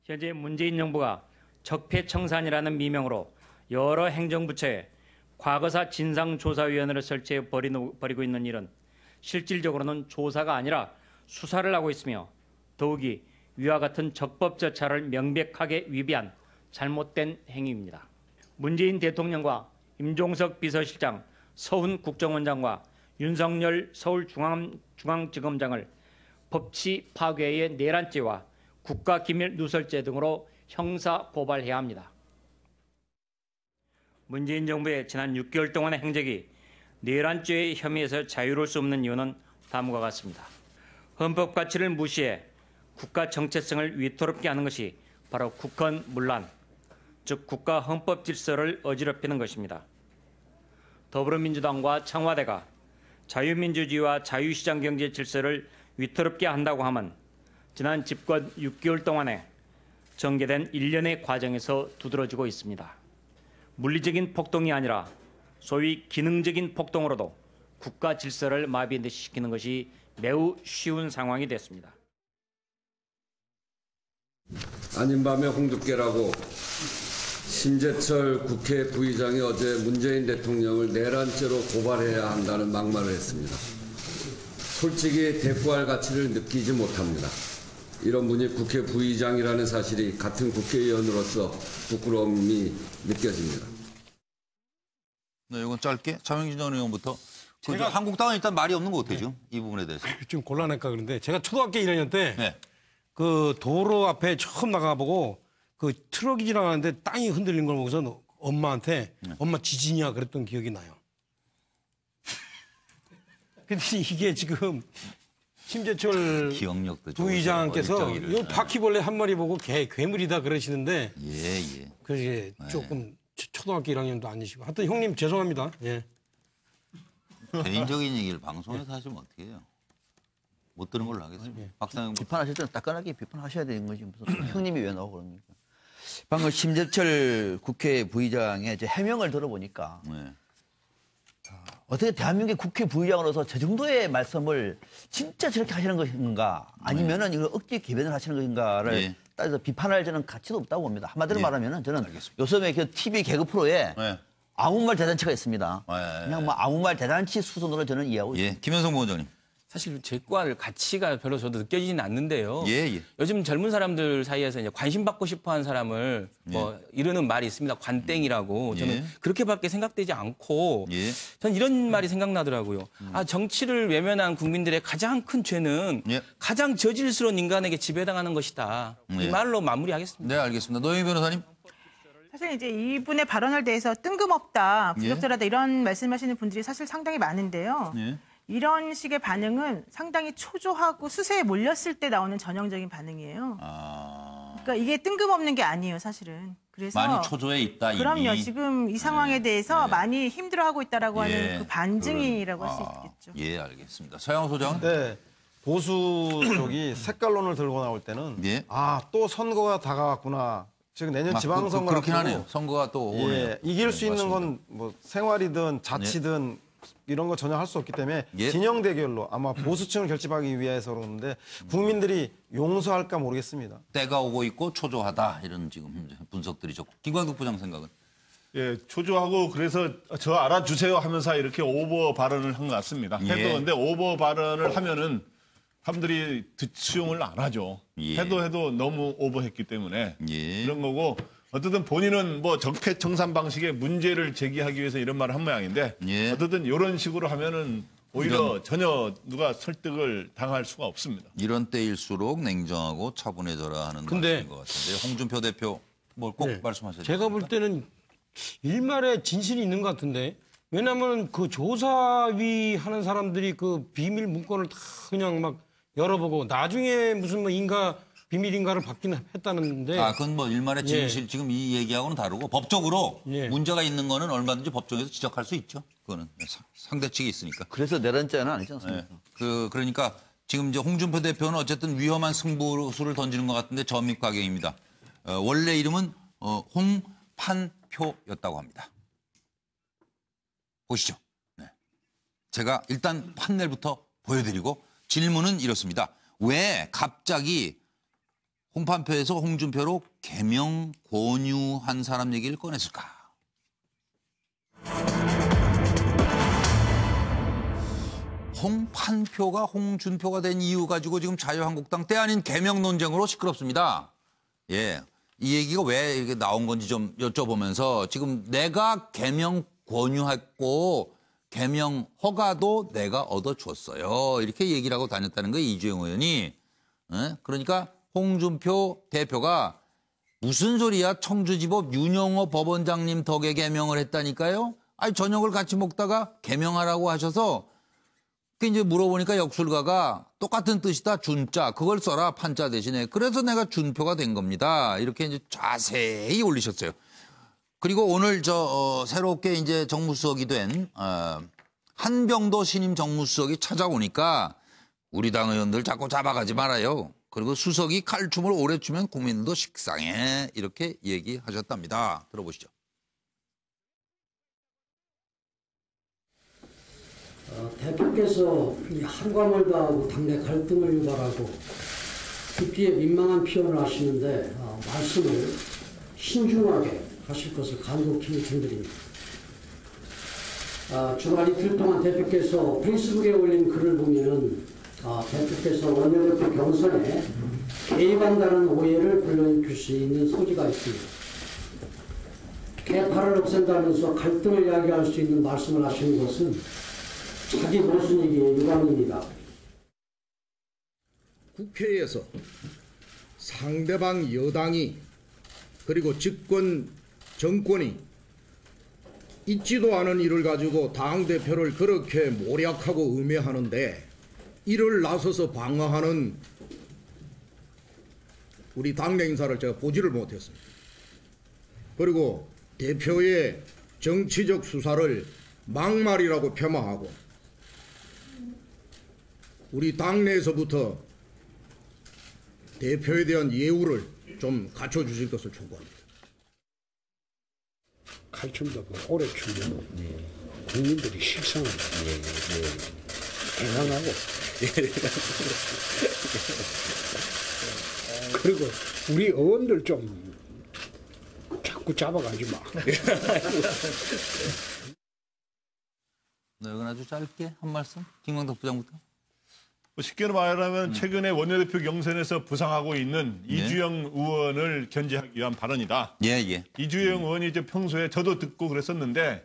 현재 문재인 정부가 적폐청산이라는 미명으로 여러 행정부처에 과거사 진상조사위원회를 설치해 벌이고 있는 일은 실질적으로는 조사가 아니라 수사를 하고 있으며 더욱이 위와 같은 적법 절차를 명백하게 위배한 잘못된 행위입니다. 문재인 대통령과 임종석 비서실장, 서훈 국정원장과 윤석열 서울중앙지검장을 법치 파괴의 내란죄와 국가기밀 누설죄 등으로 형사 고발해야 합니다. 문재인 정부의 지난 6개월 동안의 행적이 내란죄의 혐의에서 자유로울 수 없는 이유는 다음과 같습니다. 헌법 가치를 무시해 국가 정체성을 위태롭게 하는 것이 바로 국헌 문란, 즉 국가 헌법 질서를 어지럽히는 것입니다. 더불어민주당과 청와대가 자유민주주의와 자유시장 경제 질서를 위태롭게 한다고 하면 지난 집권 6개월 동안에 전개된 일련의 과정에서 두드러지고 있습니다. 물리적인 폭동이 아니라 소위 기능적인 폭동으로도 국가 질서를 마비시키는 것이 매우 쉬운 상황이 됐습니다. 아닌 밤에 홍두깨라고 심재철 국회 부의장이 어제 문재인 대통령을 내란죄로 고발해야 한다는 막말을 했습니다. 솔직히 대꾸할 가치를 느끼지 못합니다. 이런 분이 국회 부의장이라는 사실이 같은 국회의원으로서 부끄러움이 느껴집니다. 네, 이건 짧게 차명진 전 의원부터. 제가 한국당은 일단 말이 없는 것 같아요, 이 부분에 대해서. 좀 곤란할까 그런데 제가 초등학교 1학년 때 그 도로 앞에 처음 나가보고 그 트럭이 지나가는데 땅이 흔들린 걸 보고서 엄마한테 엄마 지진이야 그랬던 기억이 나요. 근데 이게 지금 심재철 기억력도 부의장께서 어릴 적이를. 이 바퀴벌레 한 마리 보고 괴물이다 그러시는데 예. 그게 조금 초등학교 1학년도 아니시고 하여튼 형님 죄송합니다. 예. 개인적인 얘기를 방송에서 하시면 어떻게 해요? 못 들은 걸로 하겠습니다. 박상영 비판하실 때는 따끈하게 비판하셔야 되는 거지. 무슨 형님이 왜 나오고 그럽니까? 방금 심재철 국회 부의장의 이제 해명을 들어보니까 어떻게 대한민국의 국회 부의장으로서 저 정도의 말씀을 진짜 저렇게 하시는 것인가 아니면은 이걸 억지 개변을 하시는 것인가를 따져서 비판할 저는 가치도 없다고 봅니다. 한마디로 말하면은 저는 요즘에 그 TV 개그 프로에 아무 말 대잔치가 있습니다. 그냥 뭐 아무 말 대잔치 수준으로 저는 이해하고 있습니다. 김현성 부원장님. 사실 제과를 가치가 별로 저도 느껴지진 않는데요. 예. 요즘 젊은 사람들 사이에서 이제 관심 받고 싶어하는 사람을 뭐 이르는 말이 있습니다. 관땡이라고 저는 그렇게밖에 생각되지 않고 전 이런 말이 생각나더라고요. 정치를 외면한 국민들의 가장 큰 죄는 가장 저질스러운 인간에게 지배당하는 것이다. 이 말로 마무리하겠습니다. 네, 알겠습니다. 노영희 변호사님. 사실 이제 이분의 발언에 대해서 뜬금없다, 부적절하다 이런 말씀하시는 분들이 사실 상당히 많은데요. 이런 식의 반응은 상당히 초조하고 수세에 몰렸을 때 나오는 전형적인 반응이에요. 그러니까 이게 뜬금없는 게 아니에요, 사실은. 그래서 많이 초조해 있다. 그럼요. 이미. 지금 이 상황에 대해서 많이 힘들어하고 있다라고 하는 그 반증이라고 할 수 있겠죠. 예, 알겠습니다. 서영호 소장. 네. 보수 쪽이 색깔론을 들고 나올 때는 또 선거가 다가왔구나. 지금 내년 지방선거 그렇긴 하네요. 선거가 또 오네요. 이길 수 있는 건 뭐 생활이든 자치든 이런 거 전혀 할 수 없기 때문에 진영 대결로 아마 보수층을 결집하기 위해서 그러는데 국민들이 용서할까 모르겠습니다. 때가 오고 있고 초조하다 이런 지금 분석들이 좋고. 김광국 부장 생각은? 예, 초조하고 그래서 저 알아주세요 하면서 이렇게 오버 발언을 한 것 같습니다. 해도 근데 오버 발언을 하면은 사람들이 수용을 안 하죠. 해도 너무 오버했기 때문에 그런 거고 어쨌든 본인은 뭐 적폐청산 방식의 문제를 제기하기 위해서 이런 말을 한 모양인데 어쨌든 이런 식으로 하면은 오히려 전혀 누가 설득을 당할 수가 없습니다. 이런 때일수록 냉정하고 차분해져라 하는 말씀인 것 같은데 홍준표 대표 뭘 꼭 말씀하셔야 제가 볼 때는 일말에 진실이 있는 것 같은데 왜냐하면 그 조사위 하는 사람들이 그 비밀 문건을 다 그냥 막 열어보고 나중에 무슨 뭐 인가 비밀인가를 받긴 했다는데. 그건 뭐 일말의 진실 지금 이 얘기하고는 다르고 법적으로 문제가 있는 거는 얼마든지 법정에서 지적할 수 있죠. 그거는 상대 측이 있으니까. 그래서 내란죄는 아니지 않습니까? 그러니까 지금 이제 홍준표 대표는 어쨌든 위험한 승부수를 던지는 것 같은데 점입가경입니다. 원래 이름은 홍판표였다고 합니다. 보시죠. 제가 일단 판넬부터 보여드리고 질문은 이렇습니다. 왜 갑자기 홍판표에서 홍준표로 개명 권유한 사람 얘기를 꺼냈을까? 홍판표가 홍준표가 된 이유 가지고 지금 자유한국당 때 아닌 개명 논쟁으로 시끄럽습니다. 이 얘기가 왜 이렇게 나온 건지 좀 여쭤보면서 지금 내가 개명 권유했고 개명 허가도 내가 얻어줬어요. 이렇게 얘기를 하고 다녔다는 거예요. 이주영 의원이. 그러니까 홍준표 대표가 무슨 소리야. 청주지법 윤영호 법원장님 덕에 개명을 했다니까요. 저녁을 같이 먹다가 개명하라고 하셔서 이제 물어보니까 역술가가 똑같은 뜻이다. 준자. 그걸 써라. 판자 대신에. 그래서 내가 준표가 된 겁니다. 이렇게 이제 자세히 올리셨어요. 그리고 오늘 새롭게 이제 정무수석이 된 한병도 신임 정무수석이 찾아오니까 우리 당 의원들 자꾸 잡아가지 말아요. 그리고 수석이 칼춤을 오래 추면 국민들도 식상해. 이렇게 얘기하셨답니다. 들어보시죠. 대표께서 이 한과물 다하고 당내 갈등을 유발하고 듣기에 민망한 표현을 하시는데 말씀을 신중하게 하실 것을 간곡히 전드립니다. 주말 이틀 동안 대표께서 페이스북에 올린 글을 보면은 대표께서 원내대표 경선에 개입한다는 오해를 불러일으킬 수 있는 소지가 있습니다. 개파를 없앤다면서 갈등을 이야기할 수 있는 말씀을 하시는 것은 자기 모순이기에 유감입니다. 국회에서 상대방 여당이 그리고 정권이 있지도 않은 일을 가지고 당대표를 그렇게 모략하고 음해하는데 이를 나서서 방어하는 우리 당내 인사를 제가 보지를 못했습니다. 그리고 대표의 정치적 수사를 막말이라고 폄하하고 우리 당내에서부터 대표에 대한 예우를 좀 갖춰주실 것을 촉구합니다. 칼춤도 오래 추면 국민들이 실상합니다. 애랑하고 그리고 우리 의원들 좀 자꾸 잡아가지 마. 네, 이건 아주 짧게 한 말씀. 김광덕 부장부터. 쉽게 말하면 최근에 원내대표 경선에서 부상하고 있는 이주영 의원을 견제하기 위한 발언이다. 예. 이주영 의원이 이제 평소에 저도 듣고 그랬었는데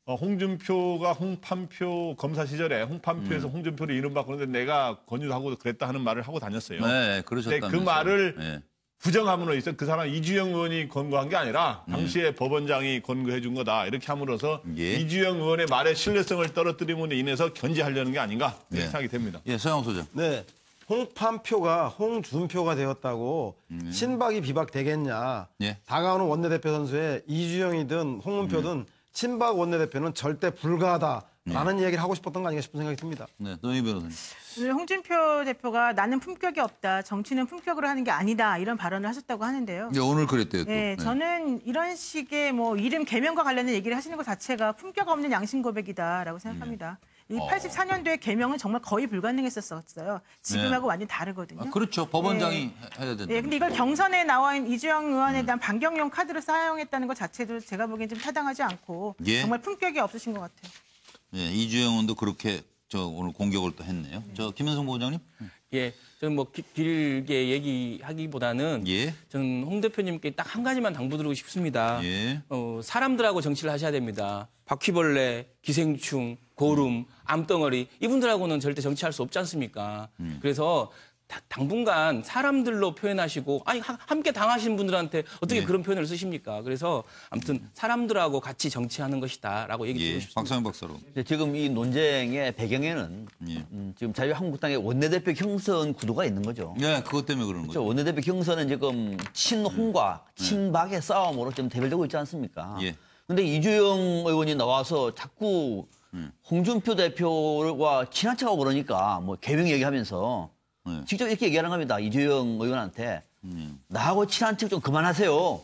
홍준표가 홍판표 검사 시절에 홍판표에서 홍준표를 이름 바꾸는데 내가 권유하고 그랬다 하는 말을 하고 다녔어요. 네, 그러셨다면서요. 그 말을 부정함으로 있어 그 사람 이주영 의원이 권고한 게 아니라 당시에 법원장이 권고해 준 거다. 이렇게 함으로써 이주영 의원의 말의 신뢰성을 떨어뜨림으로 인해서 견제하려는 게 아닌가 이렇게 생각이 됩니다. 예, 서영 소장. 네. 홍판표가 홍준표가 되었다고 친박이 비박되겠냐. 다가오는 원내대표 선수에 이주영이든 홍문표든 친박 원내대표는 절대 불가하다라는 얘기를 하고 싶었던 거 아닌가 싶은 생각이 듭니다. 네, 노영희 변호사님. 오늘 홍준표 대표가 나는 품격이 없다. 정치는 품격으로 하는 게 아니다. 이런 발언을 하셨다고 하는데요. 네, 오늘 그랬대요. 또. 네, 저는 이런 식의 뭐 이름 개명과 관련된 얘기를 하시는 것 자체가 품격 없는 양심 고백이다라고 생각합니다. 이 84년도에 개명은 정말 거의 불가능했었어요. 지금하고 완전히 다르거든요. 그렇죠. 법원장이 해야 된다. 네, 근데 이걸 경선에 나와 있는 이주영 의원에 대한 반경용 카드로 사용했다는 것 자체도 제가 보기엔 좀 타당하지 않고 정말 품격이 없으신 것 같아요. 예, 이주영 의원도 그렇게 오늘 공격을 또 했네요. 김현성 부장님. 예, 저는 뭐 길게 얘기하기보다는 저는 홍 대표님께 딱 한 가지만 당부드리고 싶습니다. 사람들하고 정치를 하셔야 됩니다. 바퀴벌레, 기생충, 고름, 암덩어리 이분들하고는 절대 정치할 수 없지 않습니까? 그래서 당분간 사람들로 표현하시고 아니 함께 당하신 분들한테 어떻게 그런 표현을 쓰십니까? 그래서 아무튼 사람들하고 같이 정치하는 것이다라고 얘기 드리고 싶습니다. 박상현 박사로. 지금 이 논쟁의 배경에는 지금 자유한국당의 원내대표 경선 구도가 있는 거죠. 네, 그것 때문에 그러는 거죠. 원내대표 경선은 지금 친홍과 친박의 싸움으로 좀 대결되고 있지 않습니까? 그런데 이주영 의원이 나와서 자꾸 홍준표 대표와 친한 척하고 그러니까 뭐 개명 얘기하면서 직접 이렇게 얘기하는 겁니다. 이주영 의원한테 나하고 친한 척 좀 그만하세요.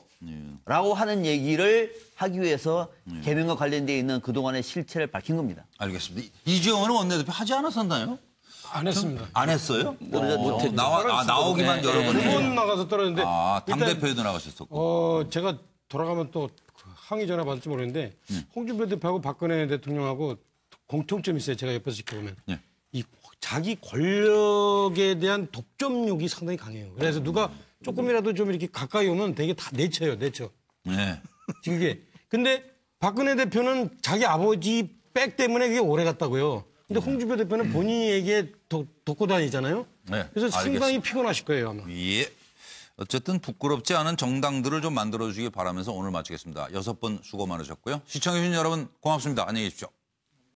라고 하는 얘기를 하기 위해서 개명과 관련되어 있는 그동안의 실체를 밝힌 겁니다. 알겠습니다. 이주영 의원은 원내대표 하지 않았었나요? 안 했습니다. 안 했어요? 나오기만 여러 번. 두 번 나가서 떨어졌는데. 당대표에도 나가셨었고. 제가 돌아가면 또 항의 전화 받을지 모르겠는데 홍준표 대표하고 박근혜 대통령하고 공통점이 있어요. 제가 옆에서 지켜보면. 이 자기 권력에 대한 독점욕이 상당히 강해요. 그래서 누가 조금이라도 좀 이렇게 가까이 오면 되게 다 내쳐요. 네. 이게. 근데 박근혜 대표는 자기 아버지 백 때문에 그게 오래 갔다고요. 근데 홍준표 대표는 본인에게 돕고 다니잖아요. 네. 그래서 상당히 알겠습니다. 피곤하실 거예요, 아마. 예. 어쨌든 부끄럽지 않은 정당들을 좀 만들어주기 바라면서 오늘 마치겠습니다. 6번 수고 많으셨고요. 시청해주신 여러분 고맙습니다. 안녕히 계십시오.